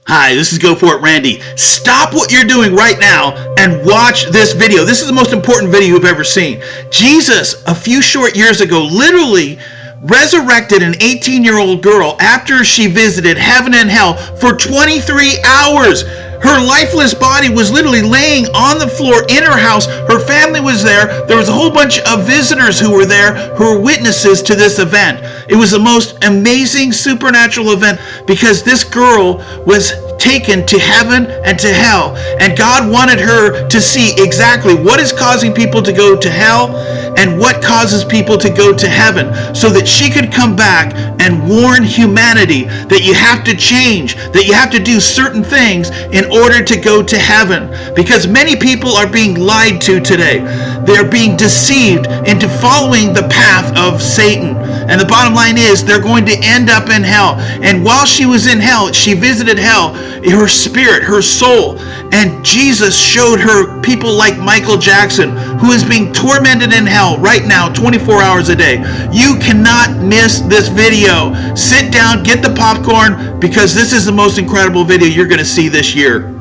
Hi, this is Go For It Randy. Stop what you're doing right now and watch this video. This is the most important video you've ever seen. Jesus, a few short years ago, literally resurrected an 18-year-old girl after she visited heaven and hell for 23 hours. Her lifeless body was literally laying on the floor in her house. Her family was there. There was a whole bunch of visitors who were there who were witnesses to this event. It was the most amazing supernatural event because this girl was taken to heaven and to hell, and God wanted her to see exactly what is causing people to go to hell and what causes people to go to heaven, so that she could come back and warn humanity that you have to change, that you have to do certain things in order to go to heaven, because many people are being lied to today. They're being deceived into following the path of Satan, and the bottom line is they're going to end up in hell. And while she was in hell, she visited hell, her spirit, her soul, and Jesus showed her people like Michael Jackson, who is being tormented in hell right now 24 hours a day. You cannot miss this video. Sit down, get the popcorn, because this is the most incredible video you're going to see this year.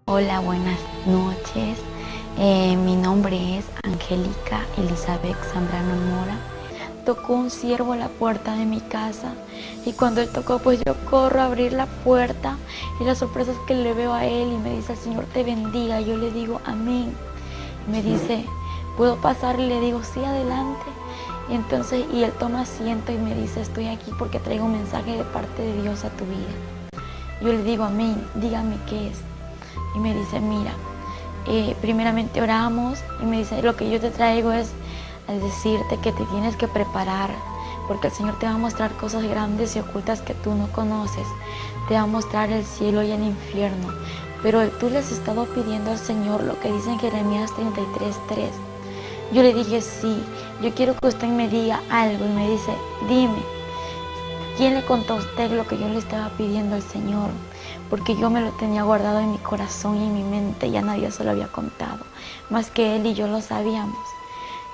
Hola, buenas noches. Mi nombre es Angélica Elizabeth Zambrano Mora. Tocó un siervo a la puerta de mi casa y cuando él tocó, pues yo corro a abrir la puerta y la sorpresa es que le veo a él y me dice: el Señor te bendiga. Yo le digo amén. Me dice: ¿puedo pasar? Y le digo: sí, adelante. Y entonces él toma asiento y me dice: estoy aquí porque traigo un mensaje de parte de Dios a tu vida. Yo le digo amén, dígame qué es. Y me dice: mira, primeramente oramos y me dice: lo que yo te traigo es decirte que te tienes que preparar, porque el Señor te va a mostrar cosas grandes y ocultas que tú no conoces. Te va a mostrar el cielo y el infierno, pero tú le has estado pidiendo al Señor lo que dice en Jeremías 33:3. Yo le dije: sí, yo quiero que usted me diga algo. Y me dice: dime, ¿quién le contó a usted lo que yo le estaba pidiendo al Señor? Porque yo me lo tenía guardado en mi corazón y en mi mente, ya nadie se lo había contado, más que él y yo lo sabíamos.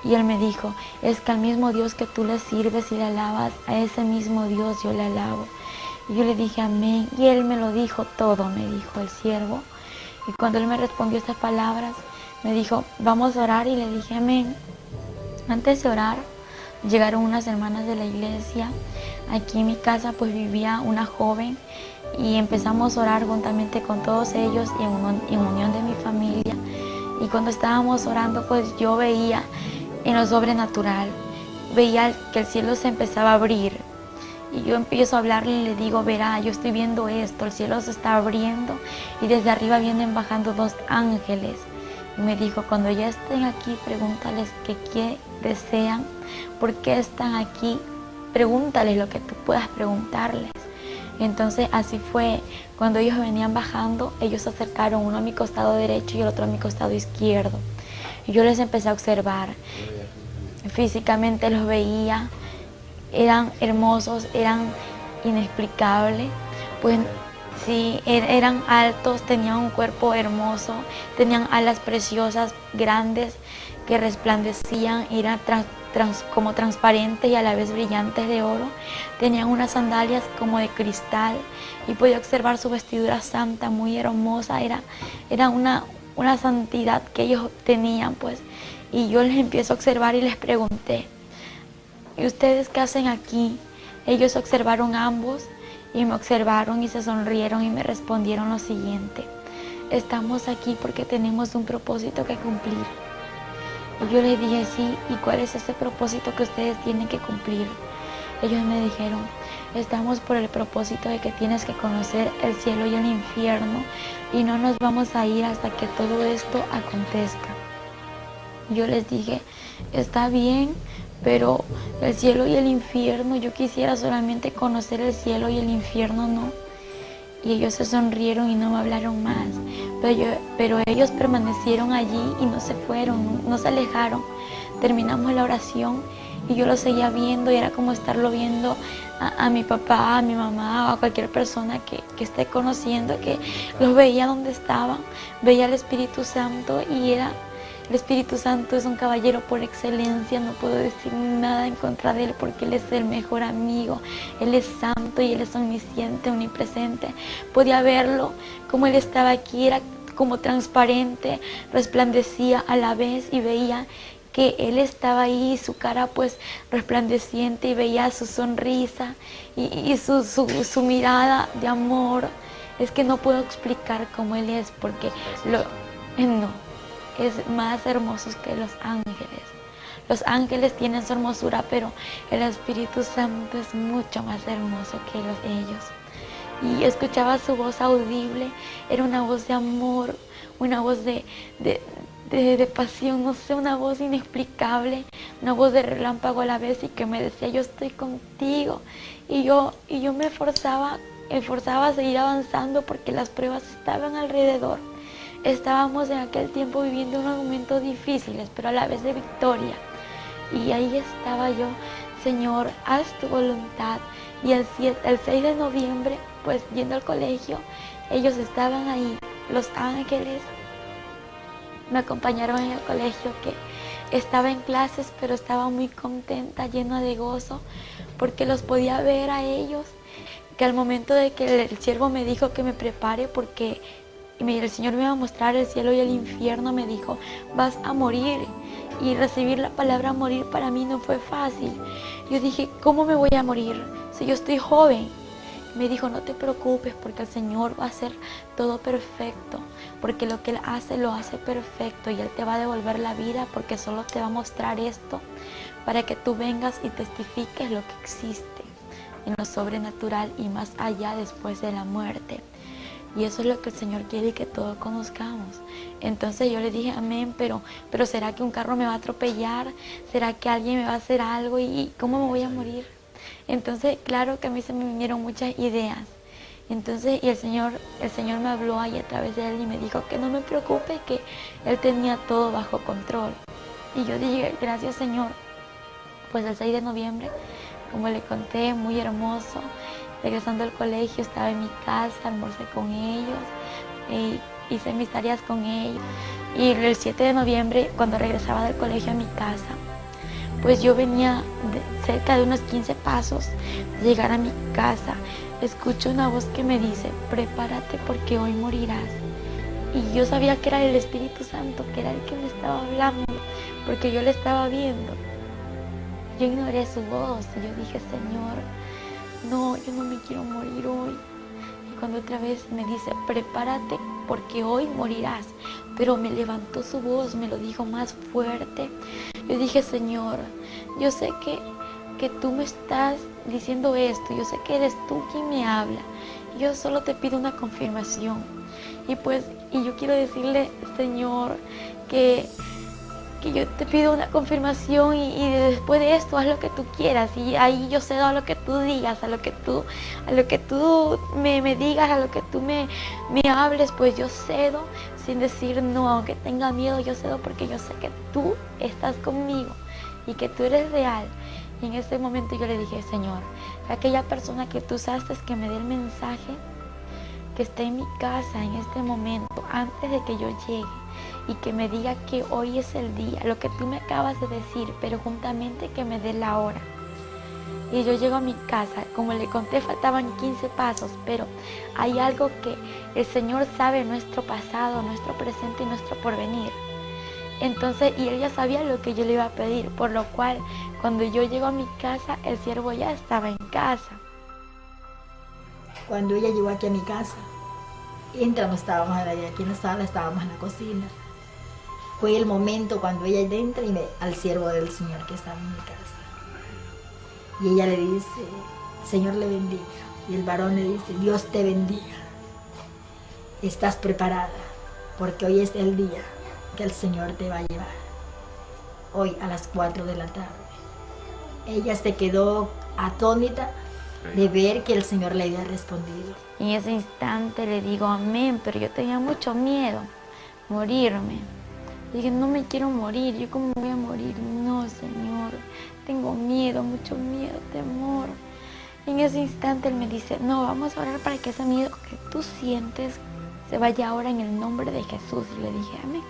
Y él me dijo: es que al mismo Dios que tú le sirves y le alabas, a ese mismo Dios yo le alabo. Y yo le dije amén, y él me lo dijo todo, me dijo el siervo. Y cuando él me respondió estas palabras, me dijo: vamos a orar, y le dije amén. Antes de orar, llegaron unas hermanas de la iglesia. Aquí en mi casa pues vivía una joven, y empezamos a orar juntamente con todos ellos y en unión de mi familia. Y cuando estábamos orando, pues yo veía en lo sobrenatural, veía que el cielo se empezaba a abrir. Y yo empiezo a hablarle y le digo: verá, yo estoy viendo esto, el cielo se está abriendo y desde arriba vienen bajando 2 ángeles. Y me dijo: cuando ya estén aquí, pregúntales qué desean, por qué están aquí, pregúntales lo que tú puedas preguntarles. Entonces así fue, cuando ellos venían bajando, ellos se acercaron, uno a mi costado derecho y el otro a mi costado izquierdo. Y yo les empecé a observar, físicamente los veía, eran hermosos, eran inexplicables, pues sí, eran altos, tenían un cuerpo hermoso, tenían alas preciosas, grandes, que resplandecían, eran como transparentes y a la vez brillantes de oro. Tenían unas sandalias como de cristal y podía observar su vestidura santa, muy hermosa. Era una santidad que ellos tenían, pues. Y yo les empiezo a observar y les pregunté: ¿y ustedes qué hacen aquí? Ellos observaron ambos y me observaron y se sonrieron y me respondieron lo siguiente: estamos aquí porque tenemos un propósito que cumplir. Y yo les dije: sí, ¿y cuál es ese propósito que ustedes tienen que cumplir? Ellos me dijeron: estamos por el propósito de que tienes que conocer el cielo y el infierno y no nos vamos a ir hasta que todo esto acontezca. Yo les dije: está bien, pero el cielo y el infierno, yo quisiera solamente conocer el cielo y el infierno no. Y ellos se sonrieron y no me hablaron más, pero ellos permanecieron allí y no se fueron, no se alejaron. Terminamos la oración y yo lo seguía viendo y era como estarlo viendo a mi papá, a mi mamá o a cualquier persona que esté conociendo, que los veía donde estaban, veía al Espíritu Santo y El Espíritu Santo es un caballero por excelencia, no puedo decir nada en contra de Él porque Él es el mejor amigo. Él es santo y Él es omnisciente, omnipresente. Podía verlo como Él estaba aquí, era como transparente, resplandecía a la vez y veía que Él estaba ahí, su cara pues resplandeciente, y veía su sonrisa y su mirada de amor. Es que no puedo explicar cómo Él es porque no, es más hermoso que los ángeles. Los ángeles tienen su hermosura, pero el Espíritu Santo es mucho más hermoso que ellos. Y escuchaba su voz audible, era una voz de amor, una voz de pasión, no sé, una voz inexplicable, una voz de relámpago a la vez, y que me decía: yo estoy contigo. Y yo me esforzaba a seguir avanzando porque las pruebas estaban alrededor. Estábamos en aquel tiempo viviendo unos momentos difíciles, pero a la vez de victoria. Y ahí estaba yo: Señor, haz tu voluntad. Y el 6 de noviembre, pues yendo al colegio, ellos estaban ahí, los ángeles me acompañaron en el colegio, que estaba en clases, pero estaba muy contenta, llena de gozo, porque los podía ver a ellos. Que al momento de que el siervo me dijo que me prepare, porque el Señor me iba a mostrar el cielo y el infierno, me dijo: vas a morir. Y recibir la palabra morir para mí no fue fácil. Yo dije: ¿cómo me voy a morir si yo estoy joven? Me dijo: no te preocupes, porque el Señor va a hacer todo perfecto, porque lo que Él hace, lo hace perfecto, y Él te va a devolver la vida, porque solo te va a mostrar esto para que tú vengas y testifiques lo que existe en lo sobrenatural y más allá después de la muerte. Y eso es lo que el Señor quiere que todos conozcamos. Entonces yo le dije: amén, pero ¿será que un carro me va a atropellar? ¿Será que alguien me va a hacer algo? ¿Y cómo me voy a morir? Entonces, claro que a mí se me vinieron muchas ideas. Entonces, y el Señor me habló ahí a través de Él y me dijo que no me preocupe, que Él tenía todo bajo control. Y yo dije: gracias, Señor. Pues el 6 de noviembre, como le conté, muy hermoso. Regresando al colegio, estaba en mi casa, almorcé con ellos, hice mis tareas con ellos. Y el 7 de noviembre, cuando regresaba del colegio a mi casa, pues yo venía cerca de unos 15 pasos de llegar a mi casa. Escucho una voz que me dice: prepárate porque hoy morirás. Y yo sabía que era el Espíritu Santo, que era el que me estaba hablando, porque yo le estaba viendo. Yo ignoré su voz y yo dije: Señor, no, yo no me quiero morir hoy. Y cuando otra vez me dice: prepárate porque hoy morirás, pero me levantó su voz, me lo dijo más fuerte. Yo dije: Señor, yo sé que tú me estás diciendo esto, yo sé que eres tú quien me habla. Yo solo te pido una confirmación. Y yo quiero decirle: Señor, que yo te pido una confirmación y después de esto haz lo que tú quieras, y ahí yo cedo a lo que tú digas, a lo que tú me digas, a lo que tú me hables, pues yo cedo sin decir no, aunque tenga miedo, yo cedo porque yo sé que tú estás conmigo y que tú eres real. Y en ese momento yo le dije: Señor, aquella persona que tú usaste que me dé el mensaje, que esté en mi casa en este momento, antes de que yo llegue, y que me diga que hoy es el día, lo que tú me acabas de decir, pero juntamente que me dé la hora. Y yo llego a mi casa, como le conté, faltaban 15 pasos, pero hay algo que el Señor sabe: nuestro pasado, nuestro presente y nuestro porvenir. Entonces, y Él ya sabía lo que yo le iba a pedir, por lo cual, cuando yo llego a mi casa, el siervo ya estaba en casa. Cuando ella llegó aquí a mi casa, no estábamos aquí en la sala, estábamos en la cocina. Fue el momento cuando ella entra y al siervo del Señor que estaba en mi casa. Y ella le dice: Señor le bendiga. Y el varón le dice: Dios te bendiga. Estás preparada, porque hoy es el día que el Señor te va a llevar. Hoy a las 4 de la tarde. Ella se quedó atónita de ver que el Señor le había respondido. En ese instante le digo: amén, pero yo tenía mucho miedo, morirme. Dije: no me quiero morir, ¿yo cómo me voy a morir? No, Señor, tengo miedo, mucho miedo, temor. En ese instante Él me dice: no, vamos a orar para que ese miedo que tú sientes se vaya ahora en el nombre de Jesús. Y le dije: amén.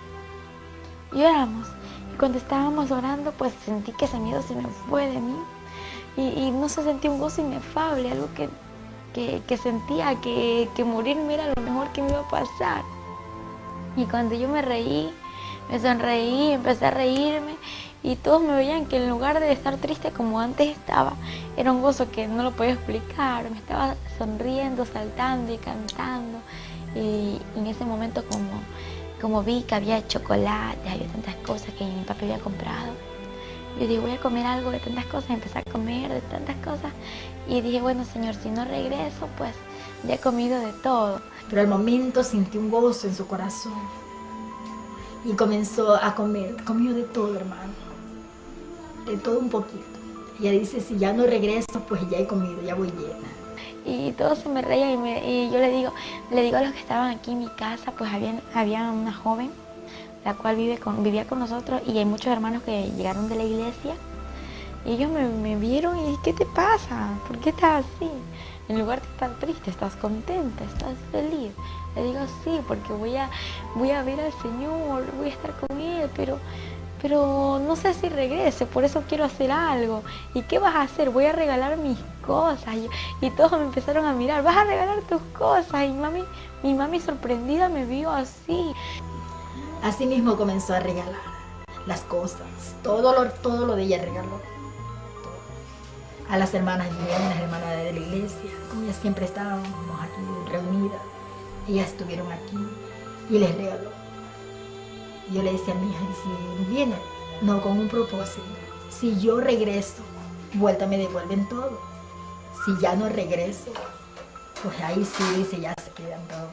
y oramos. Y cuando estábamos orando, pues sentí que ese miedo se me fue de mí. Y no sé, sentí un gozo inefable, algo que sentía que morirme era lo mejor que me iba a pasar. Y cuando yo me reí, me sonreí, empecé a reírme, y todos me veían que en lugar de estar triste como antes estaba, era un gozo que no lo podía explicar. Me estaba sonriendo, saltando y cantando. Y en ese momento como vi que había chocolate, había tantas cosas que mi papá había comprado, yo dije, voy a comer algo de tantas cosas. Empecé a comer de tantas cosas y dije, bueno, Señor, si no regreso, pues ya he comido de todo. Pero al momento sentí un gozo en su corazón y comenzó a comer. Comió de todo, hermano, de todo un poquito. Ella dice, si ya no regreso, pues ya he comido, ya voy llena. Y todos se me reían y yo le digo a los que estaban aquí en mi casa, pues había una joven, la cual vivía con nosotros, y hay muchos hermanos que llegaron de la iglesia, y ellos me vieron y dije, ¿qué te pasa? ¿Por qué estás así? En lugar de estar triste, ¿estás contenta? ¿Estás feliz? Le digo, sí, porque voy a ver al Señor, voy a estar con Él, pero no sé si regrese, por eso quiero hacer algo. ¿Y qué vas a hacer? Voy a regalar mis cosas. Y todos me empezaron a mirar, vas a regalar tus cosas. Y mi mami sorprendida me vio así. Así mismo comenzó a regalar las cosas, todo lo de ella regaló. Todo. A las hermanas vinieron, las hermanas de la iglesia, como ellas siempre estábamos aquí reunidas, ellas estuvieron aquí y les regaló. Yo le decía a mi hija, si vienen, no con un propósito, si yo regreso, vuelta me devuelven todo. Si ya no regreso, pues ahí sí dice, ya se quedan todos.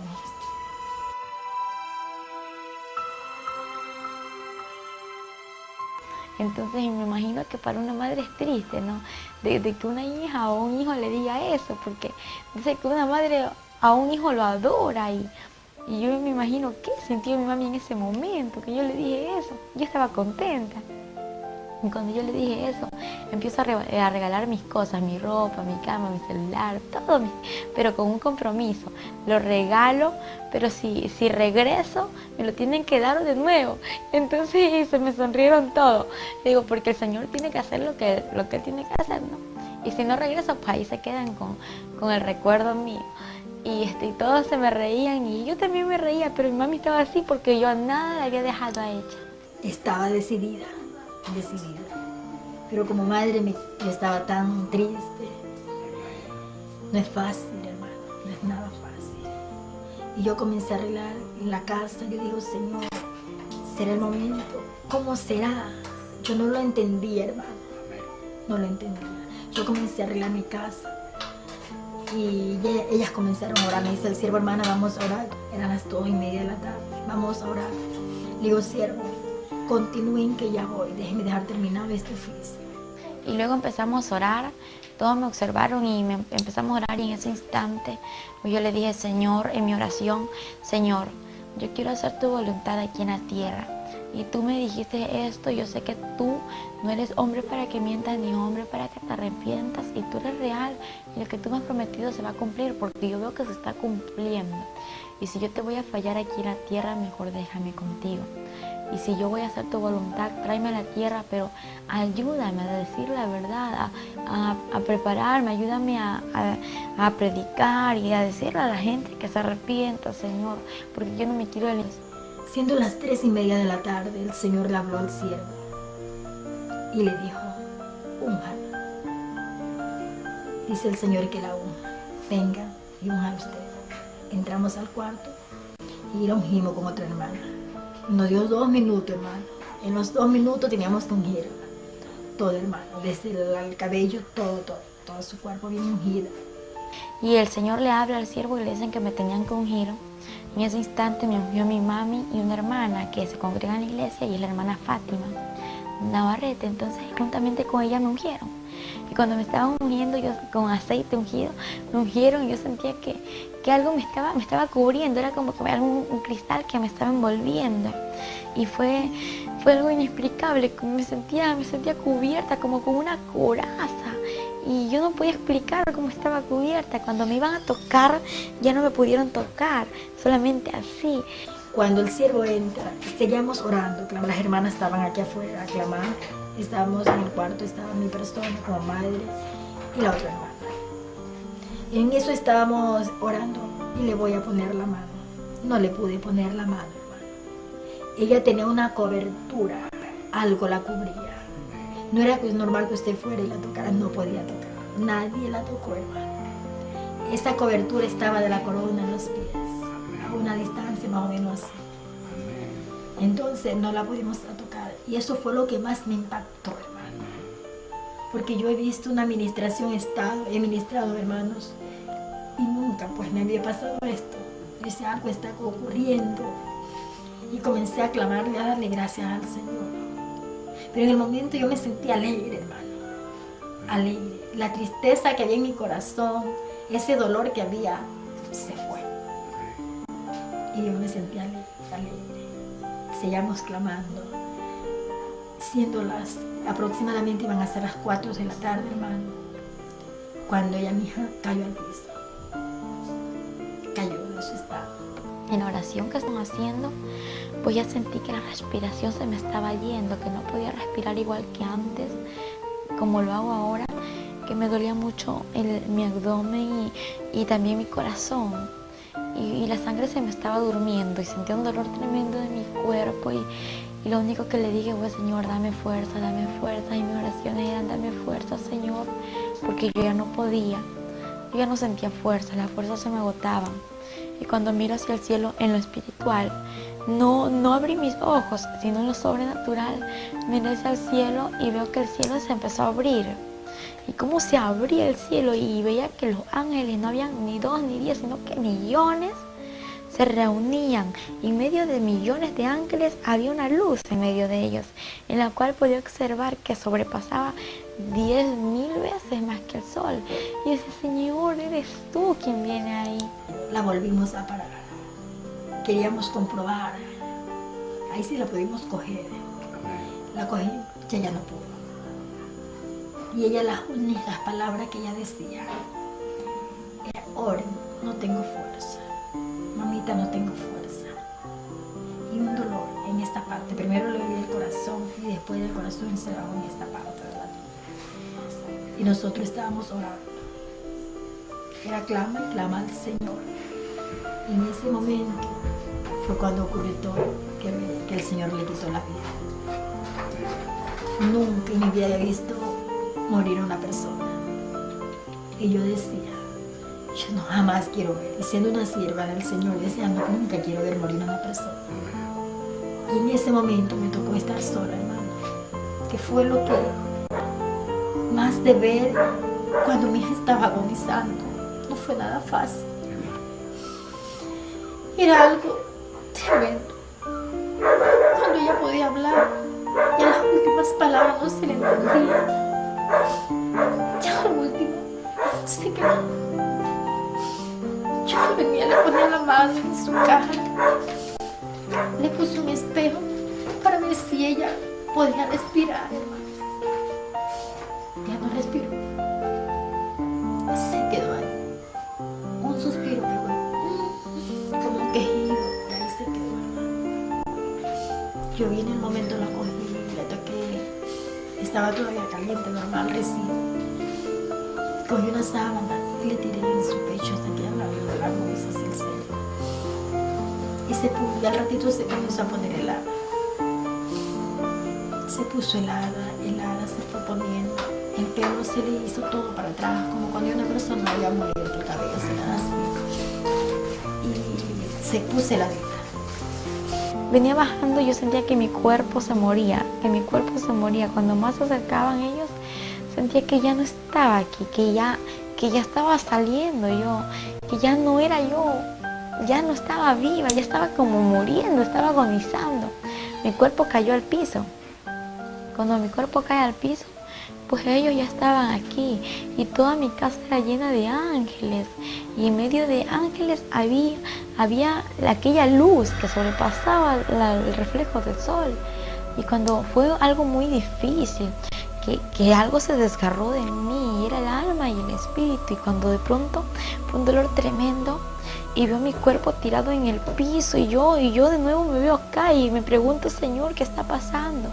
Entonces me imagino que para una madre es triste, ¿no? De que una hija o un hijo le diga eso, porque dice que una madre a un hijo lo adora, y yo me imagino qué sintió mi mami en ese momento, que yo le dije eso. Yo estaba contenta. Y cuando yo le dije eso, empiezo a regalar mis cosas, mi ropa, mi cama, mi celular, todo, pero con un compromiso. Lo regalo, pero si regreso, me lo tienen que dar de nuevo. Entonces se me sonrieron todos. Le digo, porque el Señor tiene que hacer lo que Él tiene que hacer, ¿no? Y si no regreso, pues ahí se quedan con el recuerdo mío. Y todos se me reían, y yo también me reía, pero mi mami estaba así porque yo nada le había dejado a ella. Estaba decidida. Pero como madre yo estaba tan triste. No es fácil, hermano, no es nada fácil. Y yo comencé a arreglar en la casa. Yo digo, Señor, ¿será el momento? ¿Cómo será? Yo no lo entendía, hermano, no lo entendía. Yo comencé a arreglar mi casa y ellas comenzaron a orar. Me dice el siervo, hermana, vamos a orar. Eran las 2:30 de la tarde, vamos a orar. Le digo, siervo, continúen que ya voy, déjenme dejar terminado este oficio. Y luego empezamos a orar, todos me observaron y empezamos a orar, y en ese instante pues yo le dije, Señor, en mi oración, Señor, yo quiero hacer tu voluntad aquí en la tierra. Y tú me dijiste esto, yo sé que tú no eres hombre para que mientas, ni hombre para que te arrepientas, y tú eres real, y lo que tú me has prometido se va a cumplir, porque yo veo que se está cumpliendo. Y si yo te voy a fallar aquí en la tierra, mejor déjame contigo. Y si yo voy a hacer tu voluntad, tráeme a la tierra, pero ayúdame a decir la verdad, a prepararme, ayúdame a predicar y a decirle a la gente que se arrepienta, Señor, porque yo no me quiero... Siendo las 3:30 de la tarde, el Señor le habló al siervo y le dijo, únjala. Dice el Señor que la unja. Venga y unja usted. Entramos al cuarto y la ungimos con otra hermana. Nos dio 2 minutos, hermano. En los 2 minutos teníamos que ungir todo, hermano. Desde el cabello, todo su cuerpo bien ungido. Y el Señor le habla al siervo y le dicen que me tenían que ungir. En ese instante me ungió mi mami y una hermana que se congrega en la iglesia, y es la hermana Fátima Navarrete. Entonces juntamente con ella me ungieron. Y cuando me estaban ungiendo, yo con aceite ungido, me ungieron, y yo sentía que algo me estaba cubriendo, era como que un cristal que me estaba envolviendo. Y fue algo inexplicable, me sentía cubierta como con una coraza. Y yo no podía explicar cómo estaba cubierta. Cuando me iban a tocar, ya no me pudieron tocar, solamente así. Cuando el siervo entra, seguíamos orando, las hermanas estaban aquí afuera aclamando, estábamos en el cuarto, estaba mi persona como madre y la otra hermana. En eso estábamos orando y le voy a poner la mano. No le pude poner la mano, hermano. Ella tenía una cobertura, algo la cubría. No era normal que usted fuera y la tocara, no podía tocar. Nadie la tocó, hermano. Esa cobertura estaba de la corona a los pies, a una distancia más o menos así. Entonces no la pudimos tocar y eso fue lo que más me impactó, hermano. Porque yo he visto una administración, he ministrado, hermanos, y nunca pues me había pasado esto. Dice, algo está ocurriendo. Y comencé a clamar y a darle gracias al Señor. Pero en el momento yo me sentí alegre, hermano. Alegre. La tristeza que había en mi corazón, ese dolor que había, se fue. Y yo me sentí alegre. Seguíamos clamando. Siendo aproximadamente iban a ser las 4 de la tarde, hermano. Cuando ella, mi hija, cayó al piso. Cayó de su estado. En la oración que estamos haciendo, pues ya sentí que la respiración se me estaba yendo, que no podía respirar igual que antes, como lo hago ahora, que me dolía mucho mi abdomen y también mi corazón. Y la sangre se me estaba durmiendo y sentía un dolor tremendo de mi cuerpo y lo único que le dije fue, Señor, dame fuerza, y mis oraciones eran, dame fuerza, Señor, porque yo ya no podía, yo ya no sentía fuerza, las fuerzas se me agotaban. Y cuando miro hacia el cielo en lo espiritual, no abrí mis ojos, sino en lo sobrenatural, miré hacia el cielo y veo que el cielo se empezó a abrir. Y cómo se abría el cielo y veía que los ángeles no habían ni 2 ni 10, sino que millones se reunían. Y en medio de millones de ángeles había una luz en medio de ellos, en la cual podía observar que sobrepasaba 10.000 veces más que el sol. Y yo decía, Señor, eres tú quien viene ahí. La volvimos a parar. Queríamos comprobar. Ahí sí la pudimos coger. La cogí, que ella no pudo. Y ella, las únicas palabras que ella decía era, oren, no tengo fuerza. Mamita, no tengo fuerza. Y un dolor en esta parte. Primero le dio el corazón y después el corazón se bajó en esta parte, ¿verdad? Y nosotros estábamos orando. Era clama y clama al Señor. Y en ese momento fue cuando ocurrió todo, que el Señor le quitó la vida. Nunca en mi vida había visto morir a una persona. Y yo decía, yo no jamás quiero ver. Y siendo una sierva del Señor, decía, no, nunca quiero ver morir a una persona. Y en ese momento me tocó estar sola, hermano. Que fue lo que más de ver cuando mi hija estaba agonizando. No fue nada fácil. Era algo tremendo. Cuando ella podía hablar, ya las últimas palabras no se le entendían. Ya lo último se quedó. Yo venía, le ponía la mano en su cara, le puse un espejo para ver si ella podía respirar. Ya no respiró. Se quedó ahí. Un suspiro pegó, como un quejido, y ahí se quedó. Yo vi en el momento, la cogí, le toqué. Estaba todavía caliente, normal, recién. Cogí una sábana y le tiré en su pecho hasta que abrió la luz hacia el cielo. Y al ratito se comenzó a poner helada. Se puso helada, se fue poniendo. El pelo se le hizo todo para atrás, como cuando una persona había muerto, el cabello se le así. Y se puso heladita. Venía bajando y yo sentía que mi cuerpo se moría, Cuando más se acercaban ellos, sentía que ya no estaba aquí, que ya estaba saliendo yo, que ya no era yo, ya no estaba viva, ya estaba como muriendo, estaba agonizando. Mi cuerpo cayó al piso. Cuando mi cuerpo cae al piso, pues ellos ya estaban aquí y toda mi casa era llena de ángeles y en medio de ángeles había aquella luz que sobrepasaba el reflejo del sol. Y cuando fue algo muy difícil, que algo se desgarró de mí, era el alma y el espíritu, y cuando de pronto fue un dolor tremendo y veo mi cuerpo tirado en el piso y yo de nuevo me veo acá y me pregunto, Señor, ¿qué está pasando?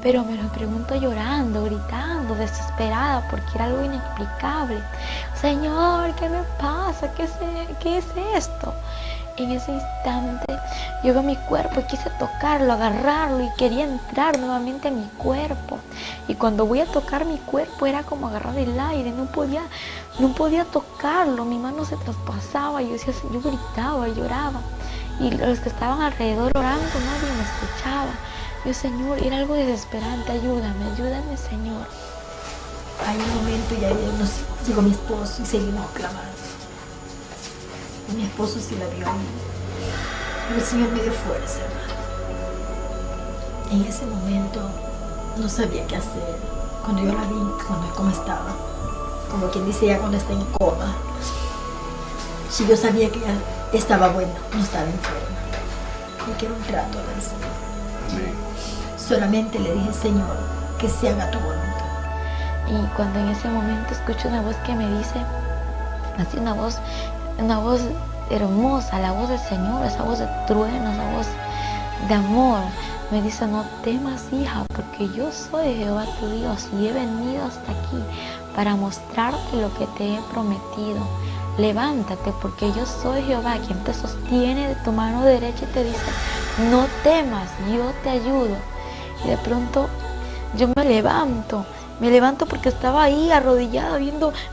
Pero me lo pregunto llorando, gritando, desesperada, porque era algo inexplicable. Señor, ¿qué me pasa? ¿Qué es esto? En ese instante yo veo mi cuerpo y quise tocarlo, agarrarlo y quería entrar nuevamente en mi cuerpo. Y cuando voy a tocar mi cuerpo era como agarrar el aire, no podía tocarlo, mi mano se traspasaba, yo gritaba, lloraba. Y los que estaban alrededor orando, nadie me escuchaba. Yo, Señor, era algo desesperante, ayúdame, Señor. Hay un momento ya llegó mi esposo y seguimos clamando. Y mi esposo sí la vio a mí. Pero el Señor me dio fuerza, hermano. En ese momento no sabía qué hacer. Cuando yo la vi, cómo estaba, como quien dice ya cuando está en coma. Si yo sabía que ella estaba buena, no estaba enferma. Y que era un trato del Señor. Sí. Solamente le dije, Señor, que se haga tu voluntad. Y cuando en ese momento escucho una voz que me dice, así una voz hermosa, la voz del Señor, esa voz de trueno, esa voz de amor, me dice, no temas, hija, porque yo soy Jehová tu Dios y he venido hasta aquí para mostrarte lo que te he prometido. Levántate, porque yo soy Jehová, quien te sostiene de tu mano derecha y te dice, no temas, yo te ayudo. Y de pronto yo me levanto porque estaba ahí arrodillada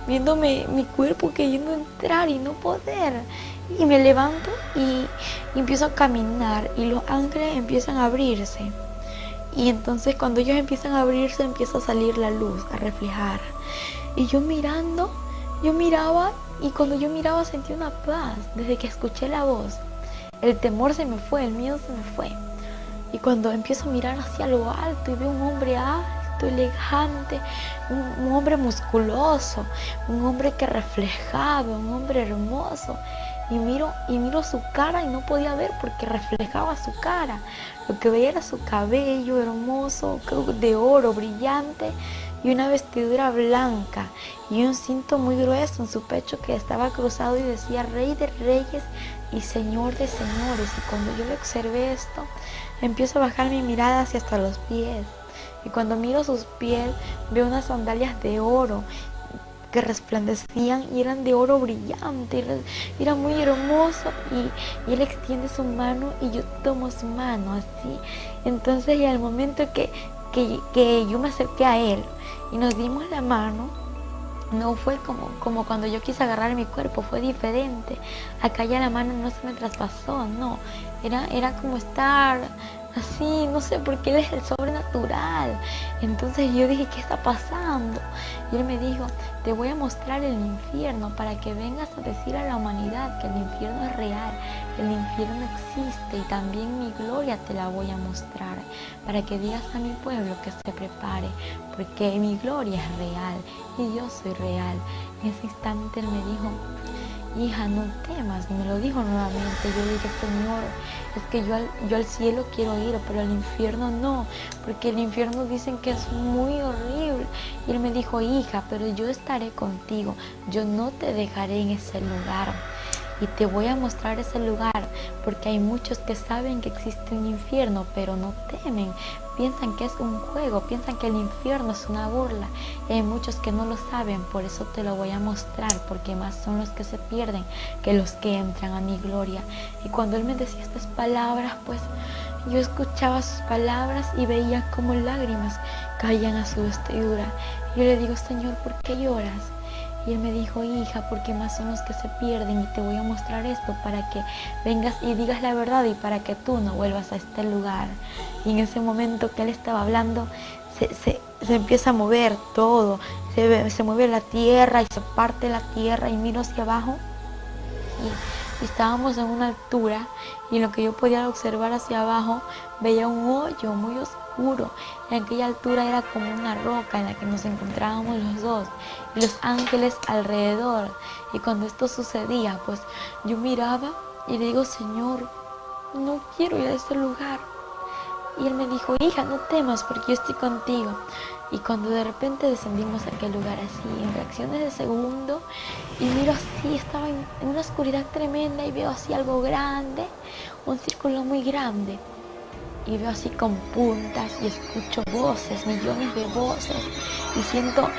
viéndome mi cuerpo queriendo entrar y no poder. Y me levanto y empiezo a caminar y los ángeles empiezan a abrirse. Y entonces cuando ellos empiezan a abrirse empieza a salir la luz, a reflejar. Y yo miraba y cuando yo miraba sentí una paz desde que escuché la voz. El temor se me fue, el miedo se me fue. Y cuando empiezo a mirar hacia lo alto y veo un hombre alto, elegante, un hombre musculoso, un hombre que reflejaba, un hombre hermoso. Y miro su cara y no podía ver porque reflejaba su cara. Lo que veía era su cabello hermoso, de oro, brillante, y una vestidura blanca y un cinto muy grueso en su pecho que estaba cruzado y decía Rey de Reyes y Señor de Señores. Y cuando yo le observé esto, empiezo a bajar mi mirada hacia hasta los pies. Y cuando miro sus pies, veo unas sandalias de oro que resplandecían y eran de oro brillante, era muy hermoso y él extiende su mano y yo tomo su mano así. Entonces y al momento que yo me acerqué a él y nos dimos la mano, no fue como cuando yo quise agarrar mi cuerpo, fue diferente. Acá ya la mano no se me traspasó, no, era como estar así, no sé, porque él es el sobrenatural. Entonces yo dije, ¿qué está pasando? Y él me dijo, te voy a mostrar el infierno para que vengas a decir a la humanidad que el infierno es real, que el infierno existe y también mi gloria te la voy a mostrar, para que digas a mi pueblo que se prepare, porque mi gloria es real y yo soy real. En ese instante él me dijo, hija, no temas, y me lo dijo nuevamente. Yo dije, Señor, es que yo al cielo quiero ir, pero al infierno no, porque el infierno dicen que es muy horrible. Y él me dijo, hija, pero yo estaré contigo, yo no te dejaré en ese lugar. Y te voy a mostrar ese lugar, porque hay muchos que saben que existe un infierno, pero no temen. Piensan que es un juego, piensan que el infierno es una burla. Y hay muchos que no lo saben, por eso te lo voy a mostrar, porque más son los que se pierden que los que entran a mi gloria. Y cuando él me decía estas palabras, pues yo escuchaba sus palabras y veía como lágrimas caían a su vestidura. Y yo le digo, Señor, ¿por qué lloras? Y él me dijo, hija, porque más son los que se pierden y te voy a mostrar esto para que vengas y digas la verdad y para que tú no vuelvas a este lugar. Y en ese momento que él estaba hablando, se empieza a mover todo, se mueve la tierra y se parte la tierra y miro hacia abajo y estábamos en una altura y en lo que yo podía observar hacia abajo veía un hoyo muy oscuro. En aquella altura era como una roca en la que nos encontrábamos los dos y los ángeles alrededor. Y cuando esto sucedía, pues yo miraba y le digo, Señor, no quiero ir a ese lugar. Y él me dijo, hija, no temas porque yo estoy contigo. Y cuando de repente descendimos a aquel lugar así, en fracciones de segundo, y miro así, estaba en una oscuridad tremenda y veo así algo grande, un círculo muy grande. Y veo así con puntas y escucho voces, millones de voces. Y siento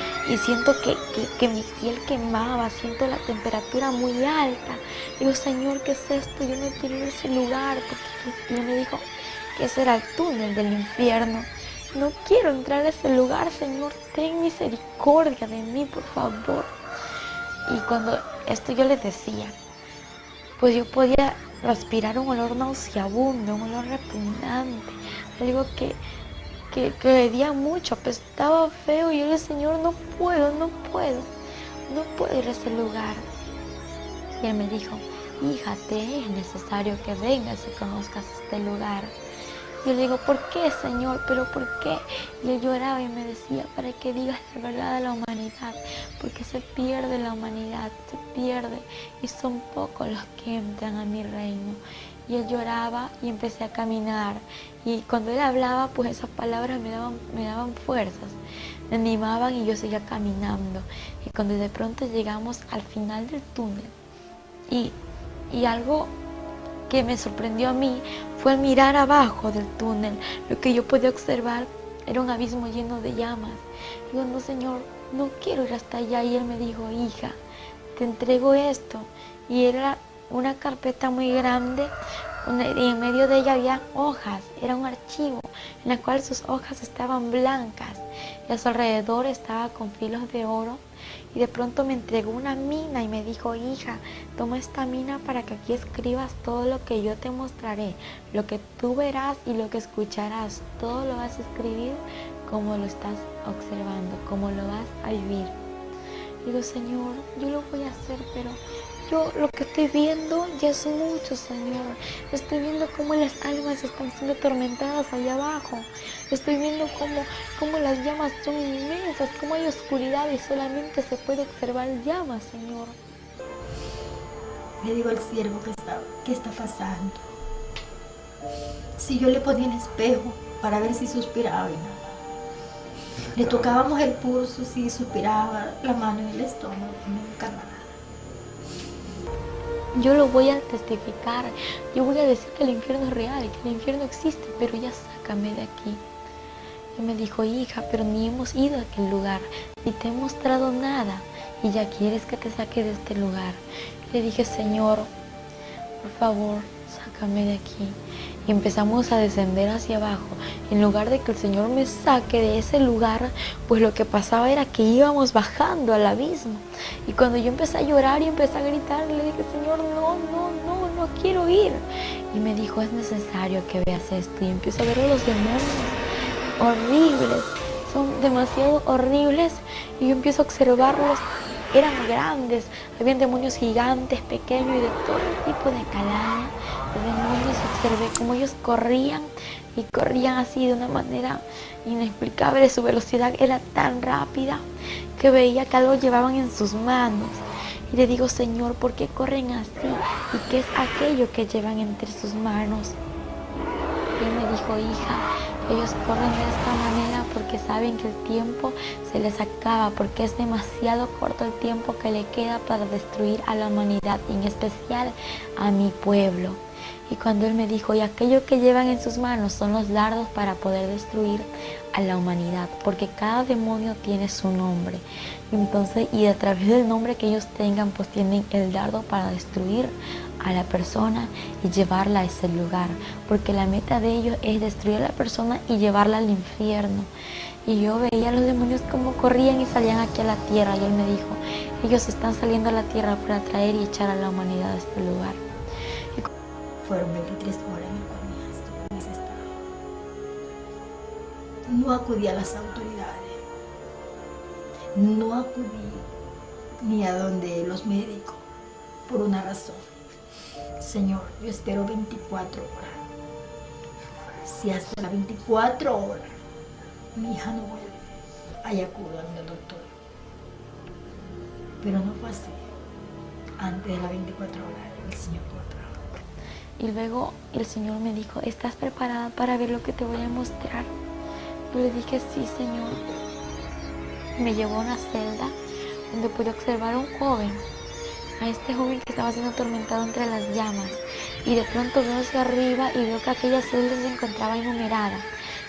que mi piel quemaba, siento la temperatura muy alta. Digo, Señor, ¿qué es esto? Yo no quiero ir a ese lugar. Porque él me dijo que ese era el túnel del infierno. No quiero entrar a ese lugar, Señor. Ten misericordia de mí, por favor. Y cuando esto yo les decía, pues yo podía respirar un olor nauseabundo, un olor repugnante, algo que hedía mucho, apestaba feo. Y yo le dije, Señor, no puedo ir a ese lugar. Y él me dijo, hija, te es necesario que vengas y conozcas este lugar. Yo le digo, ¿por qué, Señor? ¿Pero por qué? Y él lloraba y me decía, para que digas la verdad a la humanidad, porque se pierde la humanidad, se pierde, y son pocos los que entran a mi reino. Y él lloraba y empecé a caminar. Y cuando él hablaba, pues esas palabras me daban fuerzas, me animaban y yo seguía caminando. Y cuando de pronto llegamos al final del túnel, y algo que me sorprendió a mí fue el mirar abajo del túnel. Lo que yo podía observar era un abismo lleno de llamas. Digo, no, Señor, no quiero ir hasta allá. Y él me dijo, hija, te entrego esto. Y era una carpeta muy grande y en medio de ella había hojas. Era un archivo en el cual sus hojas estaban blancas y a su alrededor estaba con filos de oro. Y de pronto me entregó una mina y me dijo, hija, toma esta mina para que aquí escribas todo lo que yo te mostraré, lo que tú verás y lo que escucharás. Todo lo vas a escribir como lo estás observando, como lo vas a vivir. Digo, Señor, yo lo voy a hacer, pero yo lo que estoy viendo ya es mucho, Señor. Estoy viendo cómo las almas están siendo atormentadas allá abajo. Estoy viendo cómo las llamas son inmensas, cómo hay oscuridad y solamente se puede observar llamas, Señor. Le digo al siervo ¿qué está pasando? Si yo le ponía el espejo para ver si suspiraba y nada. Le tocábamos el pulso, si suspiraba, la mano en el estómago, nunca nada. Yo lo voy a testificar, yo voy a decir que el infierno es real, que el infierno existe, pero ya sácame de aquí. Y me dijo, hija, pero ni hemos ido a aquel lugar, ni te he mostrado nada, y ya quieres que te saque de este lugar. Le dije, Señor, por favor, sácame de aquí. Y empezamos a descender hacia abajo. En lugar de que el Señor me saque de ese lugar, pues lo que pasaba era que íbamos bajando al abismo. Y cuando yo empecé a llorar y empecé a gritar, le dije, Señor, no quiero ir. Y me dijo, es necesario que veas esto. Y empiezo a ver a los demonios horribles, son demasiado horribles. Y yo empiezo a observarlos, eran grandes, habían demonios gigantes, pequeños y de todo tipo de calaña. Los demonios, observé cómo ellos corrían y corrían así de una manera inexplicable. Su velocidad era tan rápida que veía que algo llevaban en sus manos. Y le digo, Señor, ¿por qué corren así? ¿Y qué es aquello que llevan entre sus manos? Y él me dijo, hija, ellos corren de esta manera porque saben que el tiempo se les acaba, porque es demasiado corto el tiempo que le queda para destruir a la humanidad, y en especial a mi pueblo. Y cuando él me dijo, y aquello que llevan en sus manos son los dardos para poder destruir a la humanidad, porque cada demonio tiene su nombre. Entonces, y a través del nombre que ellos tengan, pues tienen el dardo para destruir a la persona y llevarla a ese lugar, porque la meta de ellos es destruir a la persona y llevarla al infierno. Y yo veía a los demonios como corrían y salían aquí a la tierra, y él me dijo, ellos están saliendo a la tierra para traer y echar a la humanidad a este lugar. Fueron 23 horas en el cual mi hija estuvo en ese estado. No acudí a las autoridades, no acudí ni a donde los médicos, por una razón. Señor, yo espero 24 horas. Si hasta las 24 horas mi hija no vuelve, ahí acudo a donde el doctor. Pero no fue así. Antes de las 24 horas el Señor tuvo trabajo. Y luego el Señor me dijo, ¿estás preparada para ver lo que te voy a mostrar? Yo le dije, sí, Señor. Me llevó a una celda donde pude observar a un joven, a este joven que estaba siendo atormentado entre las llamas. Y de pronto veo hacia arriba y veo que aquella celda se encontraba enumerada.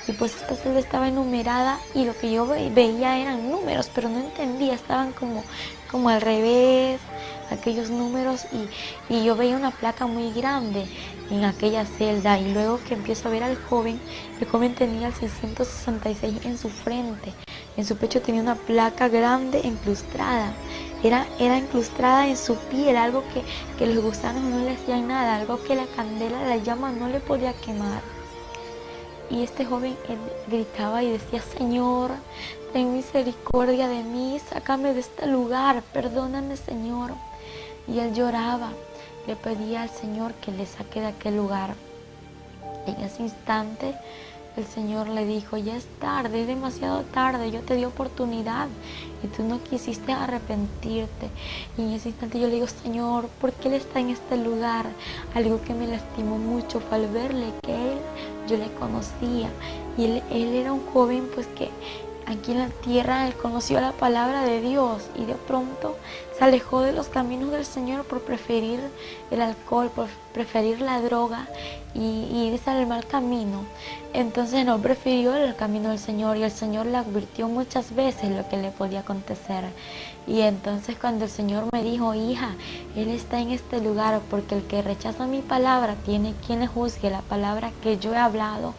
Y pues esta celda estaba enumerada y lo que yo veía eran números, pero no entendía, estaban como al revés, aquellos números, y yo veía una placa muy grande en aquella celda. Y luego que empiezo a ver al joven, el joven tenía el 666 en su frente, en su pecho tenía una placa grande incrustada, era incrustada en su piel, algo que los gusanos no le hacían nada, algo que la candela, la llama no le podía quemar. Y este joven gritaba y decía, Señor, ten misericordia de mí, sácame de este lugar, perdóname, Señor. Y él lloraba, le pedía al Señor que le saque de aquel lugar. En ese instante el Señor le dijo, ya es tarde, es demasiado tarde, yo te di oportunidad y tú no quisiste arrepentirte. Y en ese instante yo le digo, Señor, ¿por qué Él está en este lugar? Algo que me lastimó mucho fue al verle que yo le conocía. Y él era un joven pues que aquí en la tierra él conoció la palabra de Dios y de pronto se alejó de los caminos del Señor por preferir el alcohol, por preferir la droga y irse al mal camino. Entonces no prefirió el camino del Señor y el Señor le advirtió muchas veces lo que le podía acontecer. Y entonces cuando el Señor me dijo, hija, Él está en este lugar porque el que rechaza mi palabra tiene quien le juzgue la palabra que yo he hablado,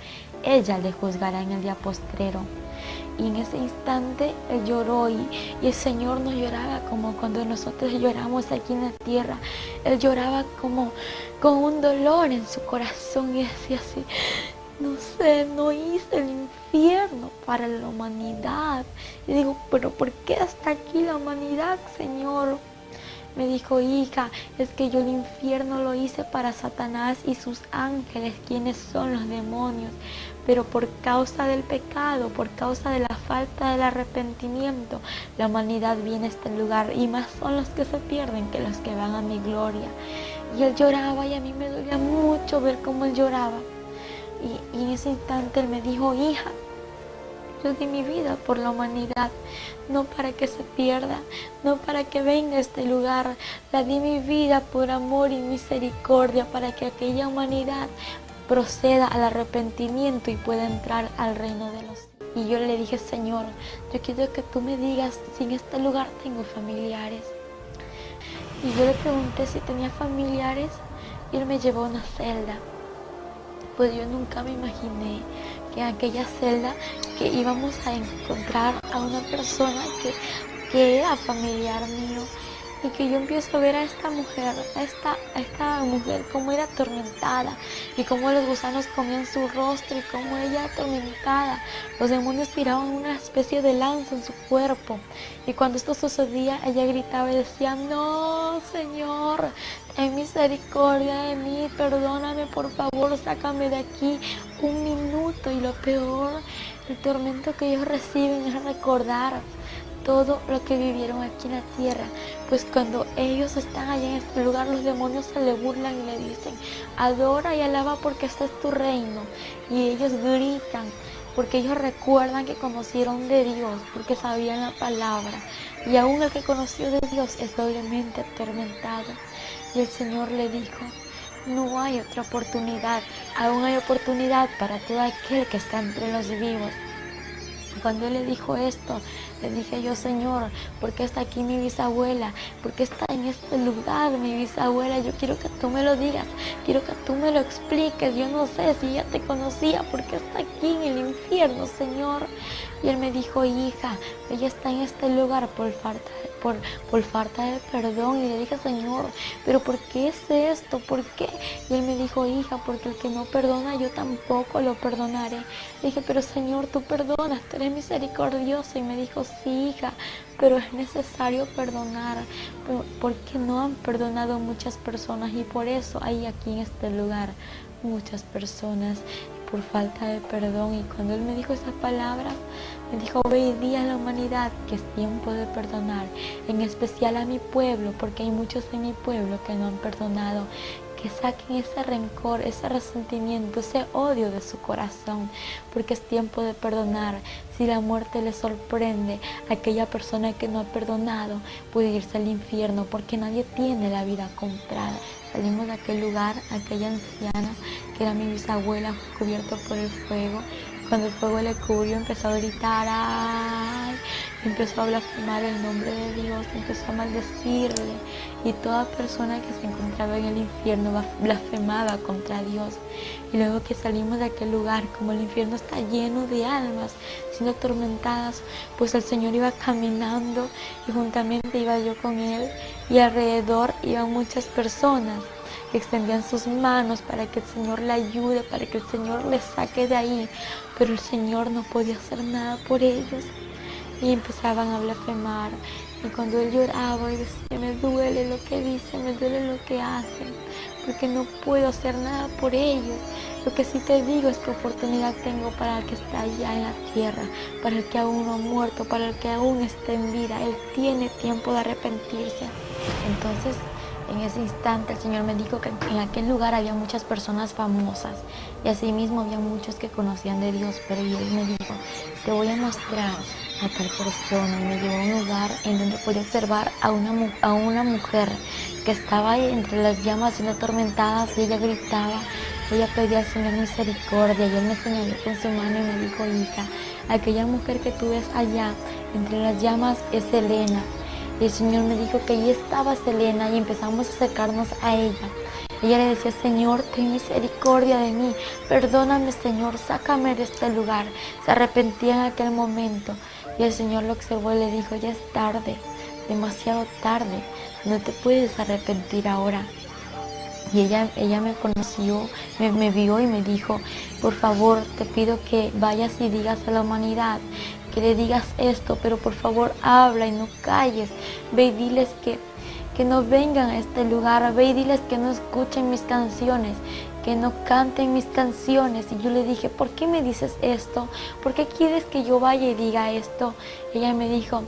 ella le juzgará en el día postrero. Y en ese instante él lloró y el Señor no lloraba como cuando nosotros lloramos aquí en la tierra. Él lloraba como con un dolor en su corazón y decía así, no sé, no hice el infierno para la humanidad. Y digo, pero ¿por qué está aquí la humanidad, Señor? Me dijo, hija, es que yo el infierno lo hice para Satanás y sus ángeles, quienes son los demonios. Pero por causa del pecado, por causa de la falta del arrepentimiento, la humanidad viene a este lugar y más son los que se pierden que los que van a mi gloria. Y él lloraba y a mí me dolía mucho ver cómo él lloraba. Y en ese instante él me dijo, hija, yo di mi vida por la humanidad, no para que se pierda, no para que venga a este lugar. La di mi vida por amor y misericordia para que aquella humanidad proceda al arrepentimiento y pueda entrar al reino de los cielos. Y yo le dije, Señor, yo quiero que tú me digas si en este lugar tengo familiares. Y yo le pregunté si tenía familiares y él me llevó a una celda. Pues yo nunca me imaginé que en aquella celda que íbamos a encontrar a una persona que era familiar mío. Y que yo empiezo a ver a esta mujer como era atormentada y cómo los gusanos comían su rostro y cómo ella atormentada. Los demonios tiraban una especie de lanza en su cuerpo. Y cuando esto sucedía, ella gritaba y decía, no, Señor, ten misericordia de mí, perdóname, por favor, sácame de aquí un minuto. Y lo peor, el tormento que ellos reciben es recordar todo lo que vivieron aquí en la tierra. Pues cuando ellos están allá en este lugar, los demonios se le burlan y le dicen, adora y alaba porque este es tu reino. Y ellos gritan porque ellos recuerdan que conocieron de Dios, porque sabían la palabra. Y aún el que conoció de Dios es doblemente atormentado. Y el Señor le dijo, no hay otra oportunidad, aún hay oportunidad para todo aquel que está entre los vivos. Cuando él le dijo esto, le dije yo, Señor, ¿por qué está aquí mi bisabuela? ¿Por qué está en este lugar mi bisabuela? Yo quiero que tú me lo digas, quiero que tú me lo expliques. Yo no sé si ella te conocía, ¿por qué está aquí en el infierno, Señor? Y él me dijo, hija, ella está en este lugar por falta de perdón. Y le dije, Señor, ¿pero por qué es esto? ¿Por qué? Y él me dijo, hija, porque el que no perdona, yo tampoco lo perdonaré. Le dije, pero Señor, tú perdonas, tú eres misericordioso. Y me dijo, sí, hija, pero es necesario perdonar, porque no han perdonado muchas personas. Y por eso hay aquí en este lugar muchas personas por falta de perdón. Y cuando él me dijo esas palabras, me dijo, ve y di a la humanidad que es tiempo de perdonar, en especial a mi pueblo, porque hay muchos en mi pueblo que no han perdonado, que saquen ese rencor, ese resentimiento, ese odio de su corazón, porque es tiempo de perdonar. Si la muerte le sorprende, aquella persona que no ha perdonado puede irse al infierno, porque nadie tiene la vida comprada. Salimos de aquel lugar, aquella anciana que era mi bisabuela, fue cubierta por el fuego. Cuando el fuego le cubrió, empezó a gritar, ¡ay! Empezó a blasfemar el nombre de Dios, empezó a maldecirle. Y toda persona que se encontraba en el infierno blasfemaba contra Dios. Y luego que salimos de aquel lugar, como el infierno está lleno de almas siendo atormentadas, pues el Señor iba caminando y juntamente iba yo con Él. Y alrededor iban muchas personas que extendían sus manos para que el Señor le ayude, para que el Señor le saque de ahí, pero el Señor no podía hacer nada por ellos. Y empezaban a blasfemar, y cuando él lloraba y decía, me duele lo que dicen, me duele lo que hacen, porque no puedo hacer nada por ellos. Lo que sí te digo es que oportunidad tengo para el que está allá en la tierra, para el que aún no ha muerto, para el que aún está en vida. Él tiene tiempo de arrepentirse. Entonces, en ese instante el Señor me dijo que en aquel lugar había muchas personas famosas y asimismo había muchos que conocían de Dios, pero Él me dijo, te voy a mostrar a tal persona, y me llevó a un lugar en donde podía observar a una mujer que estaba ahí entre las llamas siendo atormentadas, y ella gritaba, ella pedía al Señor misericordia, y Él me señaló con su mano y me dijo, hija, aquella mujer que tú ves allá entre las llamas es Selena. Y el Señor me dijo que allí estaba Selena, y empezamos a acercarnos a ella. Ella le decía, Señor, ten misericordia de mí, perdóname, Señor, sácame de este lugar. Se arrepentía en aquel momento, y el Señor lo observó y le dijo, ya es tarde, demasiado tarde, no te puedes arrepentir ahora. Y ella me conoció, me vio y me dijo, por favor, te pido que vayas y digas a la humanidad, que le digas esto, pero por favor habla y no calles. Ve y diles que no vengan a este lugar, ve y diles que no escuchen mis canciones, que no canten mis canciones. Y yo le dije, ¿por qué me dices esto? ¿Por qué quieres que yo vaya y diga esto? Ella me dijo,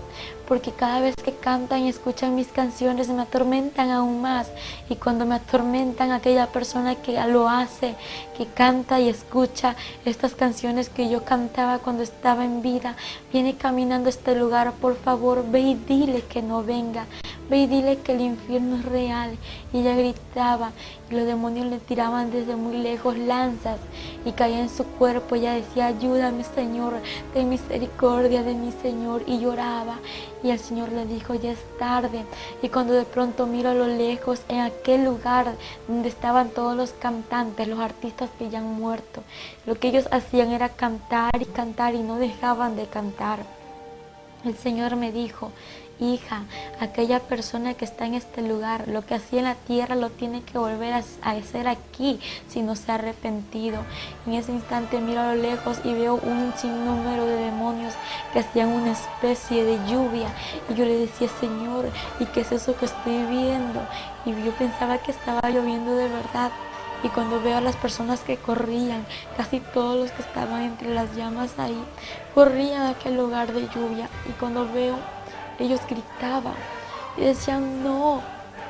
porque cada vez que cantan y escuchan mis canciones me atormentan aún más. Y cuando me atormentan, aquella persona que lo hace, que canta y escucha estas canciones que yo cantaba cuando estaba en vida, viene caminando a este lugar. Por favor, ve y dile que no venga. Ve y dile que el infierno es real. Y ella gritaba y los demonios le tiraban desde muy lejos lanzas y caía en su cuerpo. Ella decía, ayúdame, Señor, ten misericordia de mi Señor. Y lloraba. Y el Señor le dijo, ya es tarde. Y cuando de pronto miro a lo lejos, en aquel lugar donde estaban todos los cantantes, los artistas que ya han muerto, lo que ellos hacían era cantar y no dejaban de cantar. El Señor me dijo, hija, aquella persona que está en este lugar, lo que hacía en la tierra lo tiene que volver a hacer aquí si no se ha arrepentido. En ese instante miro a lo lejos y veo un sinnúmero de demonios que hacían una especie de lluvia. Y yo le decía, Señor, ¿y qué es eso que estoy viendo? Y yo pensaba que estaba lloviendo de verdad. Y cuando veo a las personas que corrían, casi todos los que estaban entre las llamas ahí, corrían a aquel lugar de lluvia. Y cuando veo, ellos gritaban y decían no,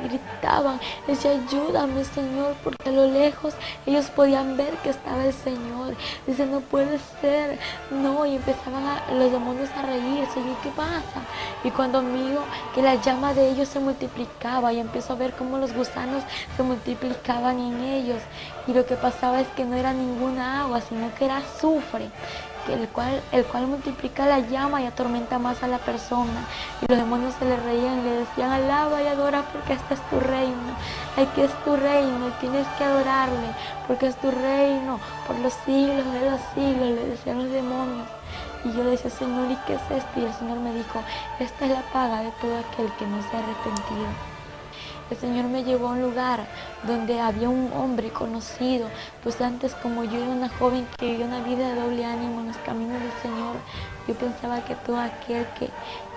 gritaban, decían ayúdame, Señor, porque a lo lejos ellos podían ver que estaba el Señor. Dice, no puede ser, no, y empezaban los demonios a reírse. Y yo, ¿qué pasa? Y cuando miro que la llama de ellos se multiplicaba y empiezo a ver cómo los gusanos se multiplicaban en ellos, y lo que pasaba es que no era ninguna agua, sino que era azufre, el cual multiplica la llama y atormenta más a la persona. Y los demonios se le reían y le decían, alaba y adora porque este es tu reino. Aquí es tu reino y tienes que adorarle porque es tu reino por los siglos de los siglos, le decían los demonios. Y yo le decía, Señor, ¿y qué es esto? Y el Señor me dijo, esta es la paga de todo aquel que no se ha arrepentido. El Señor me llevó a un lugar donde había un hombre conocido, pues antes, como yo era una joven que vivía una vida de doble ánimo en los caminos del Señor, yo pensaba que todo aquel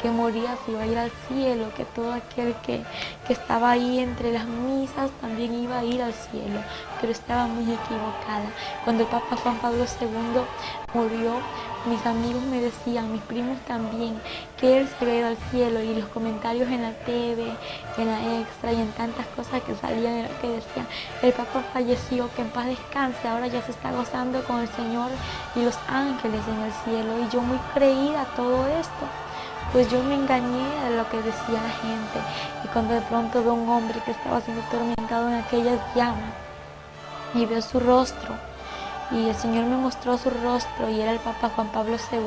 que moría se iba a ir al cielo, que todo aquel que estaba ahí entre las misas también iba a ir al cielo, pero estaba muy equivocada. Cuando el Papa Juan Pablo II murió, mis amigos me decían, mis primos también, que él se había ido al cielo, y los comentarios en la TV, en la Extra y en tantas cosas que salían era que decían, el Papa falleció, que en paz descanse, ahora ya se está gozando con el Señor y los ángeles en el cielo. Y yo muy creída a todo esto, pues yo me engañé de lo que decía la gente. Y cuando de pronto veo un hombre que estaba siendo atormentado en aquellas llamas y veo su rostro, y el Señor me mostró su rostro y era el Papa Juan Pablo II.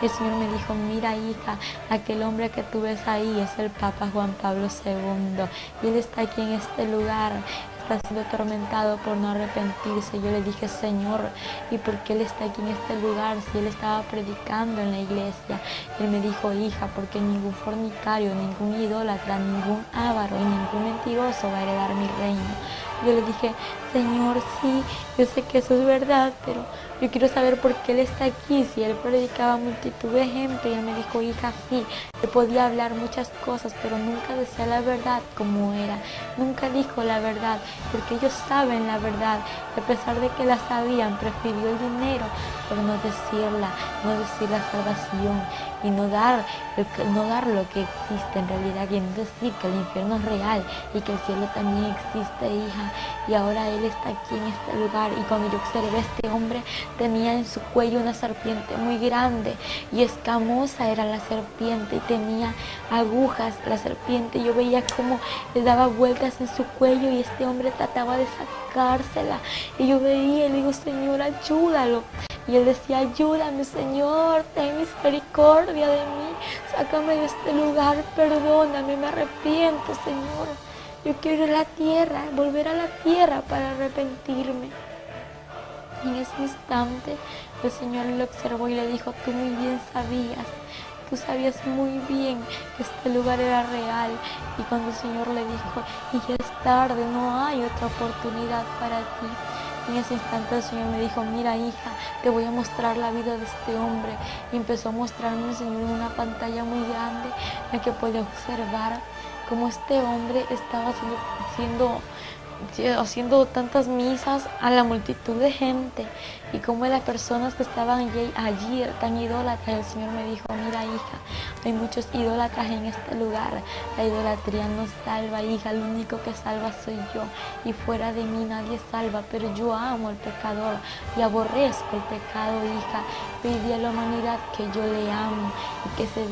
El Señor me dijo, mira hija, aquel hombre que tú ves ahí es el Papa Juan Pablo II y él está aquí en este lugar, está siendo atormentado por no arrepentirse. Yo le dije, Señor, ¿y por qué él está aquí en este lugar si él estaba predicando en la iglesia? Él me dijo, hija, porque ningún fornicario, ningún idólatra, ningún avaro y ningún mentiroso va a heredar mi reino. Yo le dije, Señor, sí, yo sé que eso es verdad, pero yo quiero saber por qué él está aquí, si él predicaba a multitud de gente. Y él me dijo, hija, sí, él podía hablar muchas cosas, pero nunca decía la verdad como era, nunca dijo la verdad, porque ellos saben la verdad, y a pesar de que la sabían, prefirió el dinero, pero no decirla, no decir la salvación, y no dar lo que existe en realidad, y no decir que el infierno es real, y que el cielo también existe, hija. Y ahora él está aquí en este lugar, y cuando yo observé a este hombre, tenía en su cuello una serpiente muy grande y escamosa era la serpiente, y tenía agujas la serpiente. Yo veía cómo le daba vueltas en su cuello y este hombre trataba de sacársela, y yo veía y le digo, Señor, ayúdalo. Y él decía, ayúdame, Señor, ten misericordia de mí, sácame de este lugar, perdóname, me arrepiento, Señor. Yo quiero ir a la tierra, volver a la tierra para arrepentirme. Y en ese instante el Señor lo observó y le dijo, tú muy bien sabías, tú sabías muy bien que este lugar era real. Y cuando el Señor le dijo, y ya es tarde, no hay otra oportunidad para ti. En ese instante el Señor me dijo, mira hija, te voy a mostrar la vida de este hombre. Y empezó a mostrarme el Señor en una pantalla muy grande en la que podía observar cómo este hombre estaba haciendo tantas misas a la multitud de gente, y como las personas que estaban allí tan idólatras. El Señor me dijo, mira hija, hay muchos idólatras en este lugar, la idolatría no salva, hija, lo único que salva soy yo, y fuera de mí nadie salva, pero yo amo al pecador y aborrezco el pecado, hija. Pedí a la humanidad que yo le amo y que se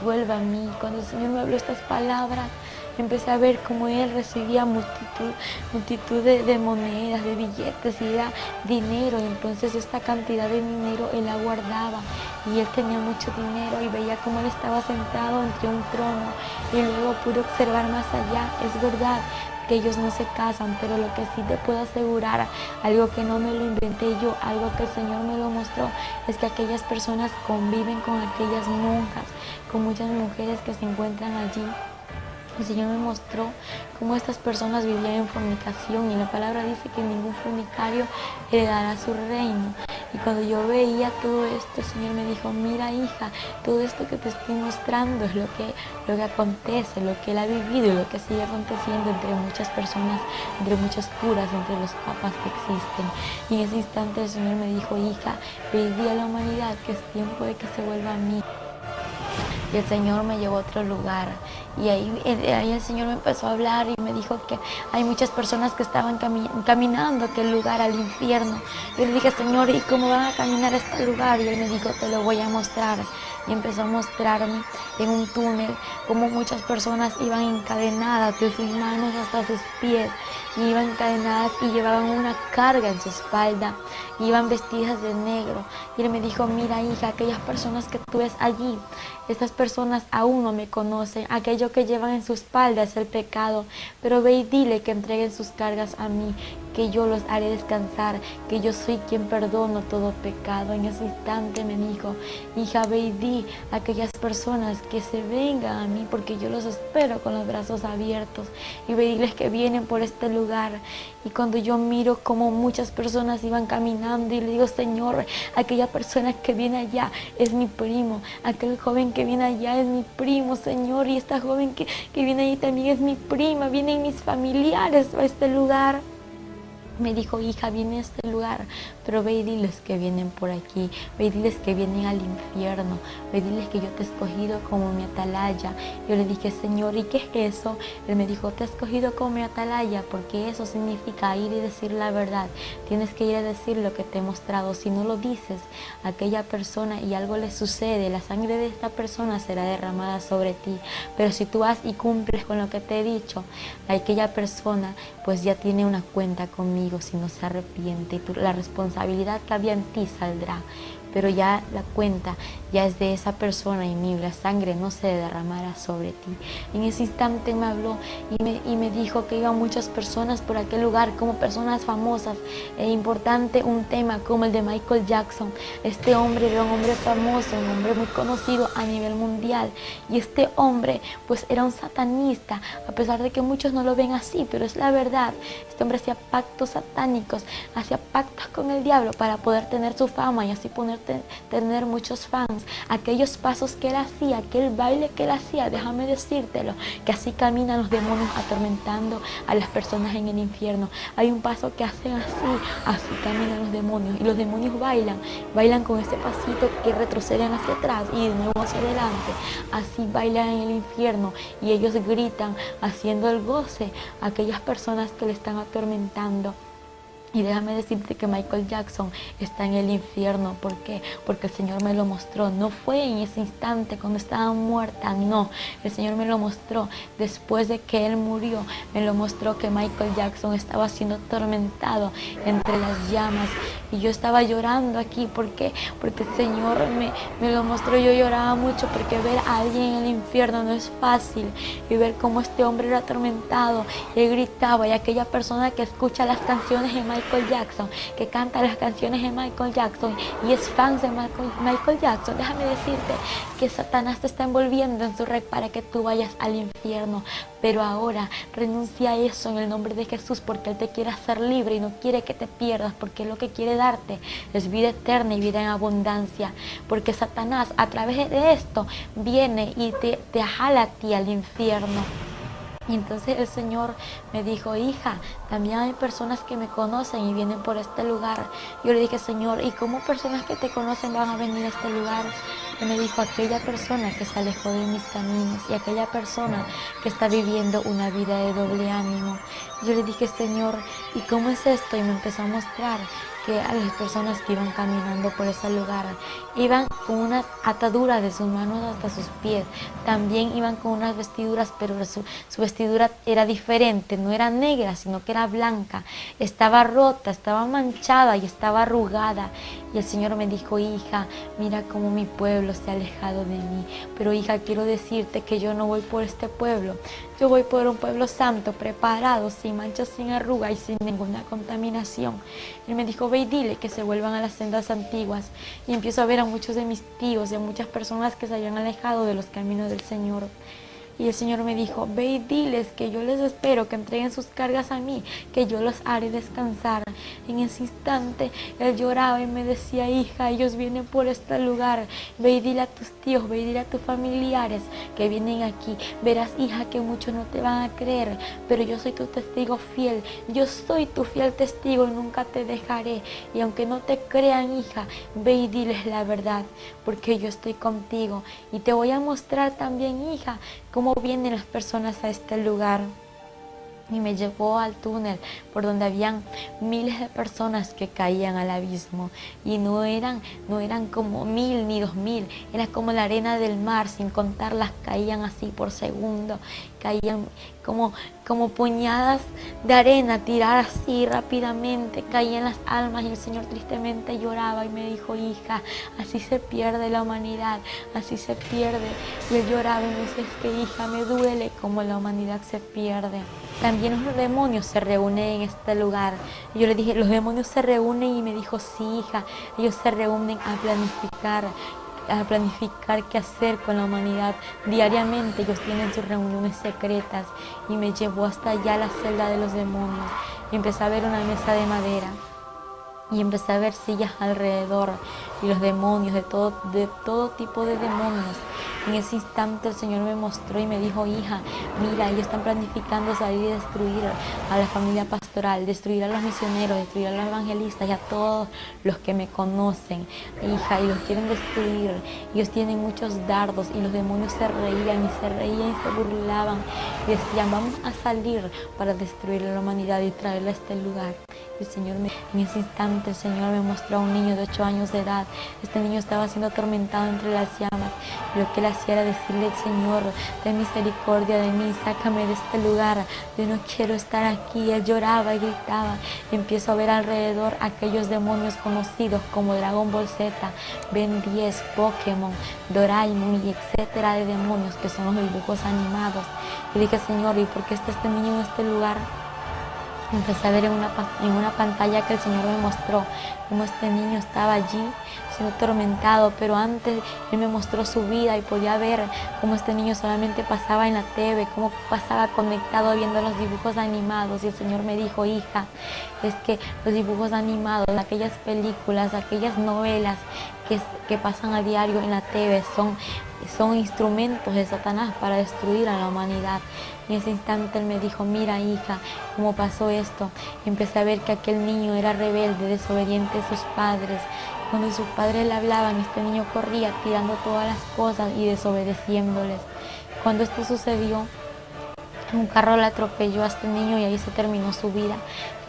vuelva a mí. Cuando el Señor me habló estas palabras, empecé a ver cómo él recibía multitud de monedas, de billetes, y era dinero. Y entonces esta cantidad de dinero él la guardaba, y él tenía mucho dinero, y veía cómo él estaba sentado entre un trono. Y luego pude observar más allá. Es verdad que ellos no se casan, pero lo que sí te puedo asegurar, algo que no me lo inventé yo, algo que el Señor me lo mostró, es que aquellas personas conviven con aquellas monjas, con muchas mujeres que se encuentran allí. El Señor me mostró cómo estas personas vivían en fornicación, y la palabra dice que ningún fornicario heredará su reino. Y cuando yo veía todo esto, el Señor me dijo, mira hija, todo esto que te estoy mostrando es lo que acontece, lo que él ha vivido y lo que sigue aconteciendo entre muchas personas, entre muchos curas, entre los papas que existen. Y en ese instante el Señor me dijo, hija, pedí a la humanidad que es tiempo de que se vuelva a mí. Y el Señor me llevó a otro lugar, y ahí el Señor me empezó a hablar y me dijo que hay muchas personas que estaban caminando a aquel lugar, al infierno. Yo le dije, Señor, ¿y cómo van a caminar a este lugar? Y él me dijo, te lo voy a mostrar. Y empezó a mostrarme en un túnel cómo muchas personas iban encadenadas de sus manos hasta sus pies, y iban encadenadas y llevaban una carga en su espalda, y iban vestidas de negro. Y él me dijo, mira hija, aquellas personas que tú ves allí, estas personas aún no me conocen, aquello que llevan en su espalda es el pecado, pero ve y dile que entreguen sus cargas a mí, que yo los haré descansar, que yo soy quien perdono todo pecado. En ese instante me dijo, hija, ve y di a aquellas personas que se vengan a mí, porque yo los espero con los brazos abiertos, y ve y diles que vienen por este lugar. Y cuando yo miro como muchas personas iban caminando, y le digo, Señor, aquella persona que viene allá es mi primo, aquel joven que viene allá es mi primo, Señor, y esta joven que viene allí también es mi prima, vienen mis familiares a este lugar. Me dijo, hija, viene a este lugar pero ve y diles que vienen por aquí, ve y diles que vienen al infierno, ve y diles que yo te he escogido como mi atalaya. Yo le dije, Señor, ¿y qué es eso? Él me dijo, te he escogido como mi atalaya porque eso significa ir y decir la verdad. Tienes que ir a decir lo que te he mostrado. Si no lo dices a aquella persona y algo le sucede, la sangre de esta persona será derramada sobre ti. Pero si tú vas y cumples con lo que te he dicho, aquella persona pues ya tiene una cuenta conmigo si no se arrepiente, y la responsabilidad que había en ti saldrá. Pero ya la cuenta ya es de esa persona y la sangre no se derramará sobre ti. En ese instante me habló y me dijo que iban muchas personas por aquel lugar, como personas famosas. E importante un tema como el de Michael Jackson. Este hombre era un hombre famoso, un hombre muy conocido a nivel mundial. Y este hombre pues era un satanista, a pesar de que muchos no lo ven así, pero es la verdad. Este hombre hacía pactos satánicos, hacía pactos con el diablo para poder tener su fama y así tener muchos fans. Aquellos pasos que él hacía, aquel baile que él hacía, déjame decírtelo, que así caminan los demonios atormentando a las personas en el infierno. Hay un paso que hacen así caminan los demonios, y los demonios bailan con ese pasito que retroceden hacia atrás y de nuevo hacia adelante. Así bailan en el infierno y ellos gritan haciendo el goce a aquellas personas que le están atormentando. Y déjame decirte que Michael Jackson está en el infierno. ¿Por qué? Porque el Señor me lo mostró. No fue en ese instante cuando estaba muerta, no. El Señor me lo mostró después de que Él murió. Me lo mostró que Michael Jackson estaba siendo atormentado entre las llamas. Y yo estaba llorando aquí. ¿Por qué? Porque el Señor me lo mostró. Yo lloraba mucho porque ver a alguien en el infierno no es fácil. Y ver cómo este hombre era atormentado. Y él gritaba. Y aquella persona que escucha las canciones de Michael Jackson, que canta las canciones de Michael Jackson y es fan de Michael Jackson, déjame decirte que Satanás te está envolviendo en su red para que tú vayas al infierno. Pero ahora renuncia a eso en el nombre de Jesús, porque Él te quiere hacer libre y no quiere que te pierdas, porque lo que quiere darte es vida eterna y vida en abundancia. Porque Satanás a través de esto viene y te jala a ti al infierno. Y entonces el Señor me dijo, hija, también hay personas que me conocen y vienen por este lugar. Yo le dije, Señor, ¿y cómo personas que te conocen van a venir a este lugar? Y me dijo, aquella persona que se alejó de mis caminos y aquella persona que está viviendo una vida de doble ánimo. Yo le dije, Señor, ¿y cómo es esto? Y me empezó a mostrar que a las personas que iban caminando por ese lugar iban con unas ataduras de sus manos hasta sus pies. También iban con unas vestiduras, pero su vestidura era diferente, no era negra, sino que era blanca. Estaba rota, estaba manchada y estaba arrugada. Y el Señor me dijo, hija, mira cómo mi pueblo se ha alejado de mí. Pero hija, quiero decirte que yo no voy por este pueblo. Yo voy por un pueblo santo, preparado, sin manchas, sin arruga y sin ninguna contaminación. Él me dijo, ve y dile que se vuelvan a las sendas antiguas. Y empiezo a ver a muchos de mis tíos y a muchas personas que se habían alejado de los caminos del Señor. Y el Señor me dijo, ve y diles que yo les espero, que entreguen sus cargas a mí, que yo los haré descansar. En ese instante él lloraba y me decía, hija, ellos vienen por este lugar. Ve y dile a tus tíos, ve y dile a tus familiares que vienen aquí. Verás, hija, que muchos no te van a creer, pero yo soy tu testigo fiel. Yo soy tu fiel testigo y nunca te dejaré. Y aunque no te crean, hija, ve y diles la verdad, porque yo estoy contigo. Y te voy a mostrar también, hija, cómo vienen las personas a este lugar. Y me llevó al túnel por donde habían miles de personas que caían al abismo. Y no eran como 1000 ni 2000, era como la arena del mar, sin contarlas, caían así por segundo. Caían como puñadas de arena, tiradas así rápidamente, caían las almas. Y el Señor tristemente lloraba y me dijo, hija, así se pierde la humanidad, así se pierde. Y él lloraba y me decía, es que hija, me duele como la humanidad se pierde. También los demonios se reúnen en este lugar. Y yo le dije, los demonios se reúnen, y me dijo, sí, hija, ellos se reúnen a planificar qué hacer con la humanidad. Diariamente ellos tienen sus reuniones secretas. Y me llevó hasta allá a la celda de los demonios. Y empecé a ver una mesa de madera. Y empecé a ver sillas alrededor. Y los demonios, de todo tipo de demonios, En ese instante el Señor me mostró y me dijo: hija, mira, ellos están planificando salir y destruir a la familia pastoral, destruir a los misioneros, destruir a los evangelistas y a todos los que me conocen, hija, y los quieren destruir. Ellos tienen muchos dardos y los demonios se reían y se burlaban y decían: vamos a salir para destruir a la humanidad y traerla a este lugar. En ese instante el Señor me mostró a un niño de 8 años de edad. Este niño estaba siendo atormentado entre las llamas. Lo que él hacía era decirle: Señor, ten misericordia de mí, sácame de este lugar, yo no quiero estar aquí. Él lloraba y gritaba. Y empiezo a ver alrededor aquellos demonios conocidos como Dragon Ball Z, Ben 10, Pokémon, Doraemon y etcétera de demonios que son los dibujos animados. Y dije: Señor, ¿y por qué está este niño en este lugar? Empecé a ver en una pantalla que el Señor me mostró cómo este niño estaba allí siendo atormentado, pero antes Él me mostró su vida y podía ver cómo este niño solamente pasaba en la TV, cómo pasaba conectado viendo los dibujos animados. Y el Señor me dijo: hija, es que los dibujos animados, aquellas películas, aquellas novelas que pasan a diario en la TV son instrumentos de Satanás para destruir a la humanidad. En ese instante Él me dijo: mira, hija, cómo pasó esto. Y empecé a ver que aquel niño era rebelde, desobediente a sus padres. Cuando sus padres le hablaban, este niño corría tirando todas las cosas y desobedeciéndoles. Cuando esto sucedió, un carro le atropelló a este niño y ahí se terminó su vida.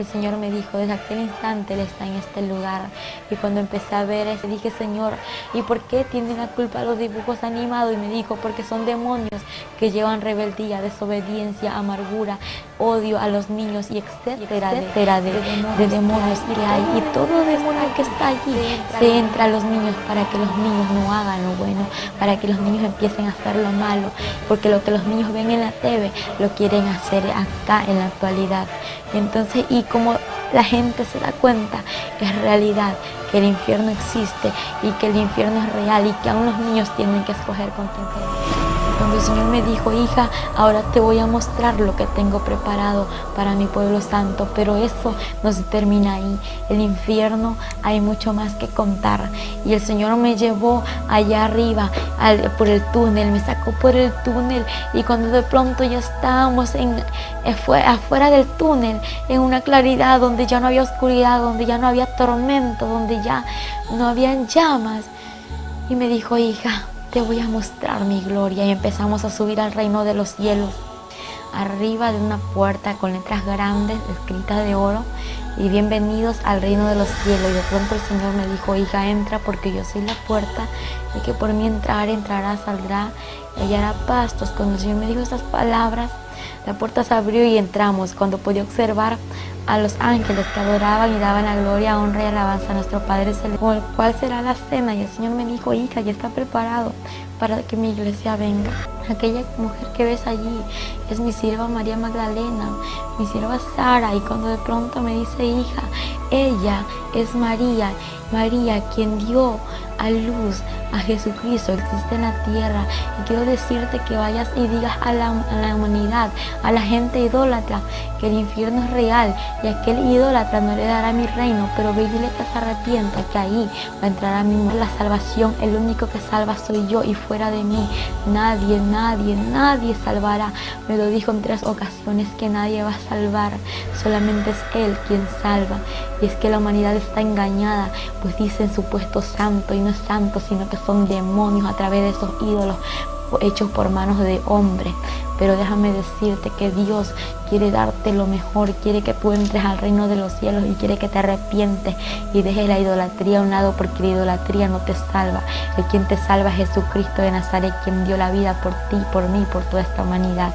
El Señor me dijo: desde aquel instante Él está en este lugar. Y cuando empecé a ver eso, dije: Señor, ¿y por qué tienen la culpa los dibujos animados? Y me dijo: porque son demonios que llevan rebeldía, desobediencia, amargura, odio a los niños y etcétera de demonios que hay. Y todo demonio que está allí se entra a los niños para que los niños no hagan lo bueno, para que los niños empiecen a hacer lo malo, porque lo que los niños ven en la TV lo quieren hacer acá en la actualidad. Entonces, y como la gente se da cuenta, es realidad que el infierno existe y que el infierno es real y que aún los niños tienen que escoger con quién se van. Cuando el Señor me dijo: hija, ahora te voy a mostrar lo que tengo preparado para mi pueblo santo, pero eso no se termina ahí. El infierno hay mucho más que contar. Y el Señor me llevó allá arriba por el túnel, me sacó por el túnel, y cuando de pronto ya estábamos afuera del túnel, en una claridad donde ya no había oscuridad, donde ya no había tormento, donde ya no habían llamas, y me dijo: hija, te voy a mostrar mi gloria. Y empezamos a subir al reino de los cielos, arriba de una puerta con letras grandes escritas de oro: y bienvenidos al reino de los cielos. Y de pronto el Señor me dijo: hija, entra, porque yo soy la puerta, y que por mí entrará, saldrá y hallará pastos. Cuando el Señor me dijo estas palabras, la puerta se abrió y entramos. Cuando podía observar a los ángeles que adoraban y daban la gloria, honra y alabanza a nuestro Padre Celestial, con el cual será la cena. Y el Señor me dijo: hija, ya está preparado para que mi iglesia venga. Aquella mujer que ves allí es mi sierva María Magdalena, mi sierva Sara. Y cuando de pronto me dice: hija, ella es María, quien dio a luz a Jesucristo, existe en la tierra. Y quiero decirte que vayas y digas a la humanidad, a la gente idólatra, que el infierno es real y aquel idólatra no le dará mi reino, pero ve y dile que se arrepienta, que ahí va a entrar a mí la salvación. El único que salva soy yo, y fuera de mí nadie salvará. Me lo dijo en 3 ocasiones que nadie va a salvar, solamente es Él quien salva. Y es que la humanidad está engañada, pues dicen supuesto santo, y no es santo, sino que son demonios a través de esos ídolos hechos por manos de hombres. Pero déjame decirte que Dios quiere darte lo mejor, quiere que tú entres al reino de los cielos y quiere que te arrepientes y dejes la idolatría a un lado, porque la idolatría no te salva. El quien te salva es Jesucristo de Nazaret, quien dio la vida por ti, por mí, por toda esta humanidad.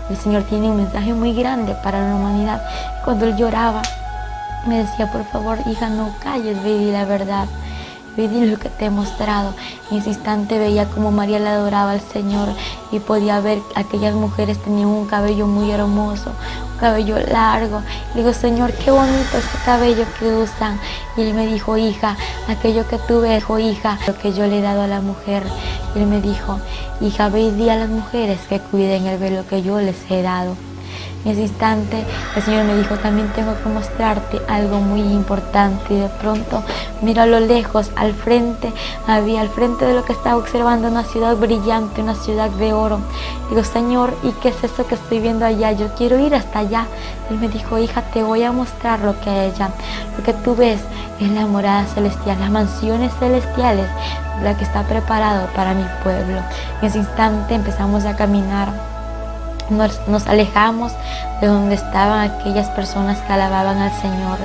El Señor tiene un mensaje muy grande para la humanidad. Cuando Él lloraba, me decía: por favor, hija, no calles, ve y di la verdad. Ve y di lo que te he mostrado. En ese instante veía como María le adoraba al Señor, y podía ver que aquellas mujeres tenían un cabello muy hermoso, un cabello largo. Le digo: Señor, qué bonito ese cabello que usan. Y Él me dijo: hija, aquello que tú ves, hija, lo que yo le he dado a la mujer. Y Él me dijo: hija, ve y di a las mujeres que cuiden el velo que yo les he dado. En ese instante el Señor me dijo, también tengo que mostrarte algo muy importante. Y de pronto miro a lo lejos, al frente de lo que estaba observando, una ciudad brillante, una ciudad de oro. Digo, Señor, ¿y qué es eso que estoy viendo allá? Yo quiero ir hasta allá. Él me dijo, hija, te voy a mostrar lo que hay allá. Lo que tú ves es la morada celestial, las mansiones celestiales, la que está preparado para mi pueblo. En ese instante empezamos a caminar. Nos alejamos de donde estaban aquellas personas que alababan al Señor,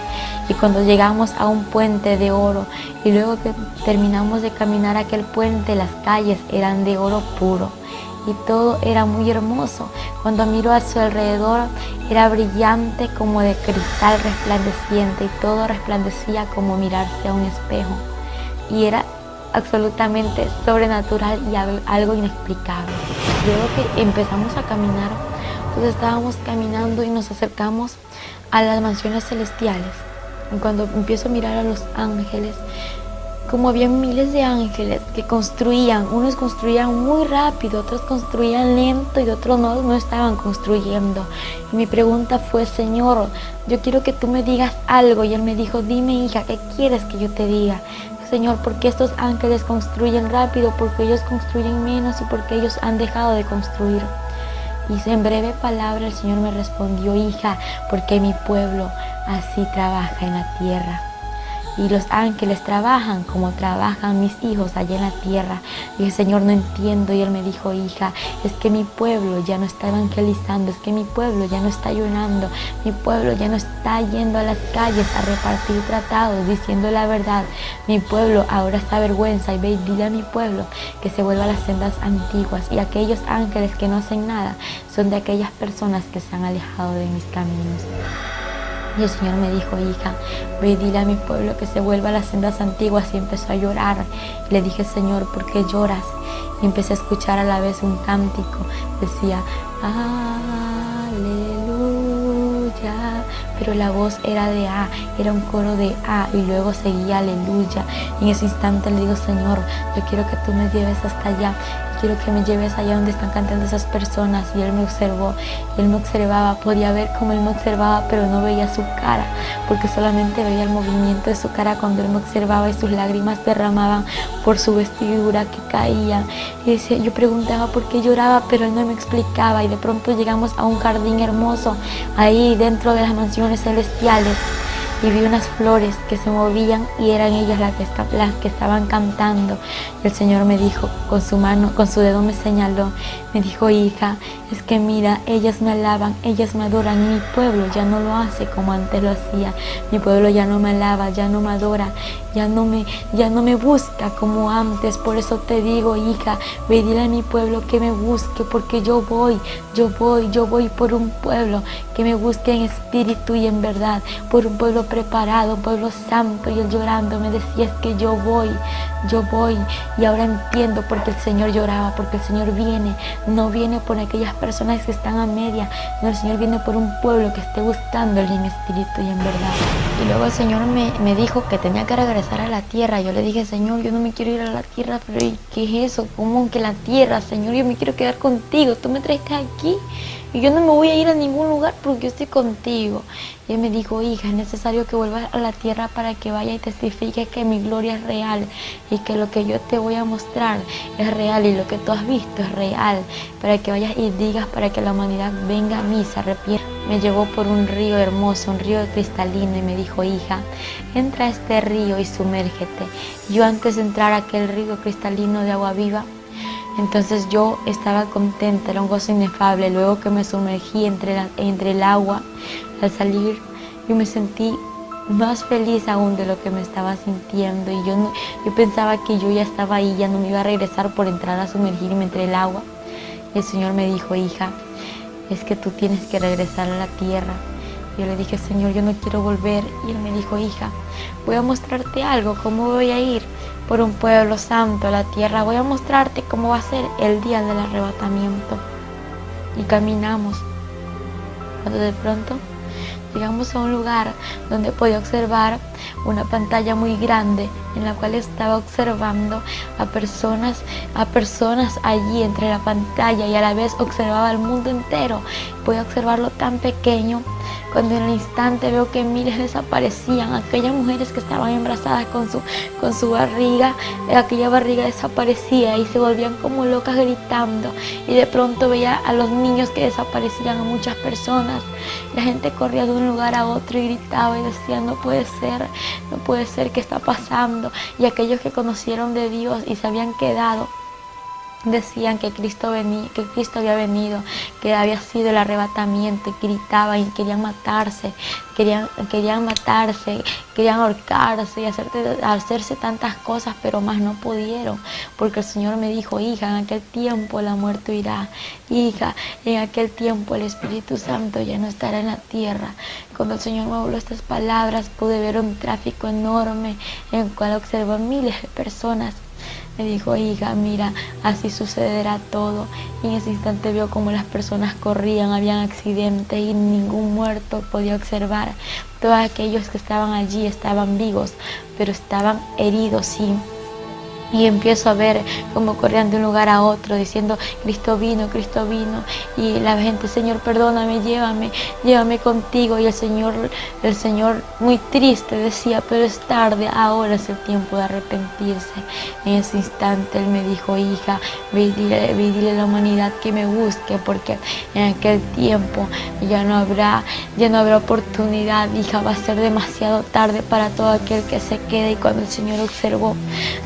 y cuando llegamos a un puente de oro, y luego que terminamos de caminar aquel puente, las calles eran de oro puro y todo era muy hermoso. Cuando miro a su alrededor era brillante como de cristal resplandeciente, y todo resplandecía como mirarse a un espejo, y era absolutamente sobrenatural y algo inexplicable. Luego que empezamos a caminar, entonces estábamos caminando y nos acercamos a las mansiones celestiales. Y cuando empiezo a mirar a los ángeles, como había miles de ángeles que construían, unos construían muy rápido, otros construían lento y otros no estaban construyendo. Y mi pregunta fue, Señor, yo quiero que tú me digas algo. Y Él me dijo, dime, hija, ¿qué quieres que yo te diga? Señor, ¿por qué estos ángeles construyen rápido? Porque ellos construyen menos y porque ellos han dejado de construir. Y en breve palabra el Señor me respondió, hija, porque mi pueblo así trabaja en la tierra. Y los ángeles trabajan como trabajan mis hijos allá en la tierra. Y dije, Señor, no entiendo. Y Él me dijo, hija, es que mi pueblo ya no está evangelizando, es que mi pueblo ya no está ayunando, mi pueblo ya no está yendo a las calles a repartir tratados, diciendo la verdad. Mi pueblo ahora está avergüenza, y ve y dile a mi pueblo que se vuelva a las sendas antiguas. Y aquellos ángeles que no hacen nada son de aquellas personas que se han alejado de mis caminos. Y el Señor me dijo, hija, ve y dile a mi pueblo que se vuelva a las sendas antiguas. Y empezó a llorar. Y le dije, Señor, ¿por qué lloras? Y empecé a escuchar a la vez un cántico. Decía, aleluya. Pero la voz era de A, era un coro de A, y luego seguía aleluya. Y en ese instante le digo, Señor, yo quiero que tú me lleves hasta allá. Quiero que me lleves allá donde están cantando esas personas. Y Él me observó, y Él me observaba, podía ver cómo Él me observaba, pero no veía su cara, porque solamente veía el movimiento de su cara cuando Él me observaba, y sus lágrimas derramaban por su vestidura que caía. Y decía, yo preguntaba por qué lloraba, pero Él no me explicaba. Y de pronto llegamos a un jardín hermoso, ahí dentro de las mansiones celestiales, y vi unas flores que se movían, y eran ellas las que estaban cantando. Y el Señor me dijo, con su mano, con su dedo me señaló, me dijo, hija, es que mira, ellas me alaban, ellas me adoran, y mi pueblo ya no lo hace como antes lo hacía. Mi pueblo ya no me alaba, ya no me adora, ya no me busca como antes. Por eso te digo, hija, ve y dile a mi pueblo que me busque, porque yo voy por un pueblo que me busque en espíritu y en verdad, por un pueblo preparado, un pueblo santo. Y Él llorando me decía, es que yo voy. Y ahora entiendo por qué el Señor lloraba, porque el Señor no viene por aquellas personas que están a media, no, el Señor viene por un pueblo que esté buscándole en espíritu y en verdad. Y luego el Señor me dijo que tenía que regresar a la tierra. Yo le dije, Señor, yo no me quiero ir a la tierra. Pero ¿y qué es eso? ¿Cómo que la tierra? Señor, yo me quiero quedar contigo, tú me trajiste aquí y yo no me voy a ir a ningún lugar porque yo estoy contigo. Y Él me dijo, hija, es necesario que vuelvas a la tierra para que vaya y testifique que mi gloria es real, y que lo que yo te voy a mostrar es real, y lo que tú has visto es real, para que vayas y digas, para que la humanidad venga a mí, se arrepienta. Me llevó por un río hermoso, un río cristalino, y me dijo, hija, entra a este río y sumérgete. Yo antes de entrar a aquel río cristalino de agua viva, entonces yo estaba contenta, era un gozo inefable. Luego que me sumergí entre el agua, al salir yo me sentí más feliz aún de lo que me estaba sintiendo. Y yo pensaba que yo ya estaba ahí, ya no me iba a regresar por entrar a sumergirme entre el agua. Y el Señor me dijo, hija, es que tú tienes que regresar a la tierra. Yo le dije, Señor, yo no quiero volver. Y Él me dijo, hija, voy a mostrarte algo, cómo voy a ir por un pueblo santo a la tierra. Voy a mostrarte cómo va a ser el día del arrebatamiento. Y caminamos. Cuando de pronto llegamos a un lugar donde podía observar una pantalla muy grande en la cual estaba observando a personas allí entre la pantalla, y a la vez observaba al mundo entero. Podía observarlo tan pequeño, cuando en el instante veo que miles desaparecían. Aquellas mujeres que estaban embarazadas con su barriga, aquella barriga desaparecía y se volvían como locas gritando, y de pronto veía a los niños que desaparecían, a muchas personas. La gente corría de un lugar a otro y gritaba y decía: no puede ser, ¿qué está pasando? Y aquellos que conocieron de Dios y se habían quedado decían que Cristo había venido, que había sido el arrebatamiento, y gritaban y querían matarse, querían ahorcarse y hacerse tantas cosas, pero más no pudieron, porque el Señor me dijo: hija, en aquel tiempo la muerte irá, hija, en aquel tiempo el Espíritu Santo ya no estará en la tierra. Cuando el Señor me habló estas palabras, pude ver un tráfico enorme en el cual observó miles de personas. Me dijo: hija, mira, así sucederá todo. Y en ese instante vio como las personas corrían, habían accidentes y ningún muerto podía observar. Todos aquellos que estaban allí estaban vivos, pero estaban heridos, sí. Y empiezo a ver cómo corrían de un lugar a otro diciendo: Cristo vino, Cristo vino. Y la gente: Señor, perdóname, llévame contigo. Y el Señor muy triste decía: pero es tarde, ahora es el tiempo de arrepentirse. En ese instante Él me dijo: hija, ve y dile a la humanidad que me busque, porque en aquel tiempo ya no habrá oportunidad, hija, va a ser demasiado tarde para todo aquel que se quede. Y cuando el Señor observó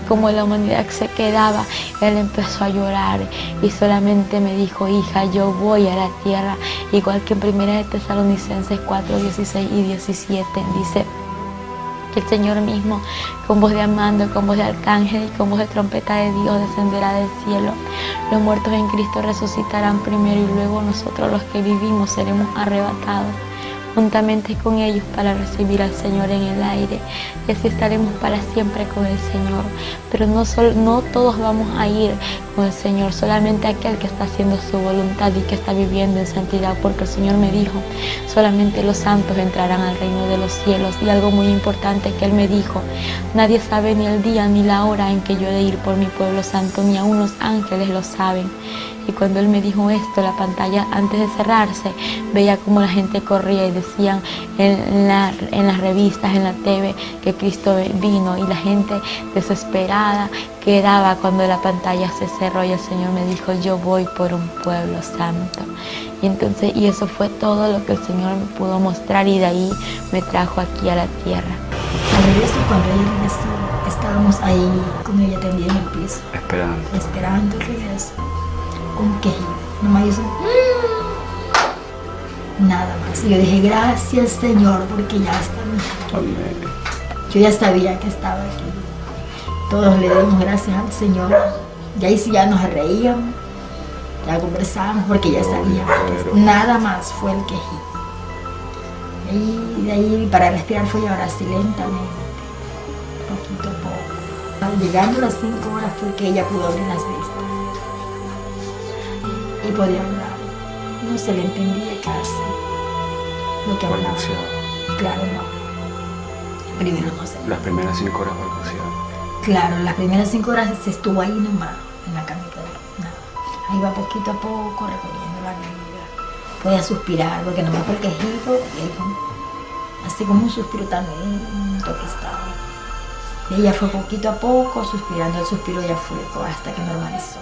cómo la humanidad se quedaba, Él empezó a llorar y solamente me dijo: hija, yo voy a la tierra. Igual que en 1 Tesalonicenses 4, 16 y 17 dice que el Señor mismo, con voz de mando, con voz de arcángel y con voz de trompeta de Dios, descenderá del cielo. Los muertos en Cristo resucitarán primero, y luego nosotros, los que vivimos, seremos arrebatados juntamente con ellos para recibir al Señor en el aire, y así estaremos para siempre con el Señor. Pero no todos vamos a ir con el Señor, solamente aquel que está haciendo su voluntad y que está viviendo en santidad, porque el Señor me dijo: solamente los santos entrarán al reino de los cielos. Y algo muy importante que Él me dijo: nadie sabe ni el día ni la hora en que yo he de ir por mi pueblo santo, ni aun los ángeles lo saben. Y cuando Él me dijo esto, la pantalla, antes de cerrarse, veía como la gente corría y decían en las revistas, en la TV, que Cristo vino, y la gente desesperada quedaba cuando la pantalla se cerró y el Señor me dijo: yo voy por un pueblo santo. Y eso fue todo lo que el Señor me pudo mostrar, y de ahí me trajo aquí a la tierra. Al regreso, cuando ella regresó, estábamos ahí con ella tendida en el piso, esperando el regreso. Un quejido, nomás yo nada más. Y yo dije: gracias, Señor, porque ya está mi hija aquí. Yo ya sabía que estaba aquí. Todos le dimos gracias al Señor. Y ahí sí ya nos reíamos, ya conversábamos, porque ya sabíamos. Nada más fue el quejido. Y de ahí para respirar fue ahora así lentamente, poquito a poco. Llegando a las 5 horas fue que ella pudo abrir las vistas y podía hablar. No se le entendía casi lo que hablaba. Claro, no. Primero no se. Las primeras 5 horas balbuceaba. Claro, las primeras 5 horas se estuvo ahí nomás, en la camita. Nada. Ahí va poquito a poco recorriendo la vida. Podía suspirar, porque nomás fue el quejido, así como un suspiro tan lento que estaba. Y ella fue poquito a poco suspirando, el suspiro ya fue hasta que normalizó.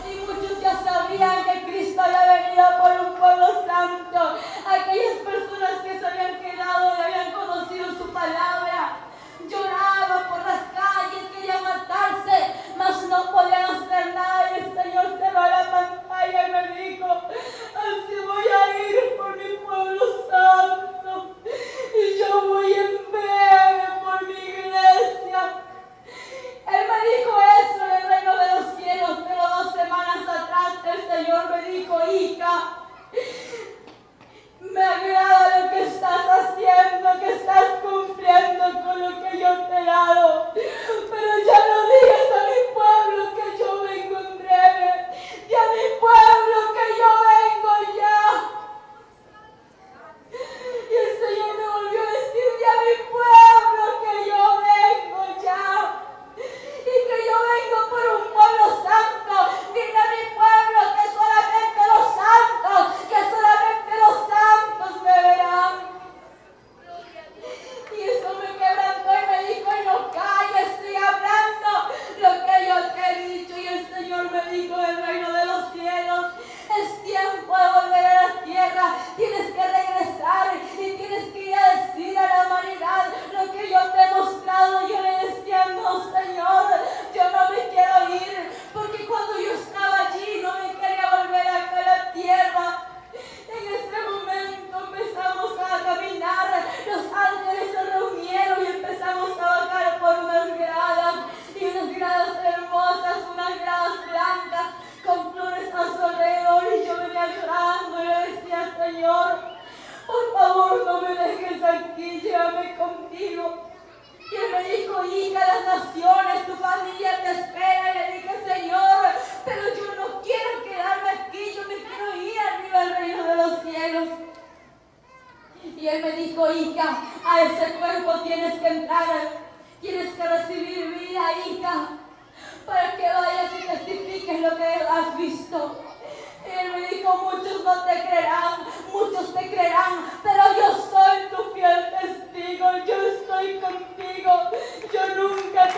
Y muchos ya sabían que Cristo había venido por un pueblo santo. Aquellas personas que se habían quedado y habían conocido su palabra, lloraban por las calles, querían matarse, mas no podían hacer nada. Y el Señor cerró la pantalla y me dijo: así voy a ir por mi pueblo santo, y yo voy en breve por mi iglesia. Él me dijo eso en el reino de los cielos, pero 2 semanas atrás el Señor me a ese cuerpo tienes que entrar, tienes que recibir vida, hija, para que vayas y testifiques lo que has visto. Él me dijo, muchos no te creerán, muchos te creerán, pero yo soy tu fiel testigo, yo estoy contigo, yo nunca te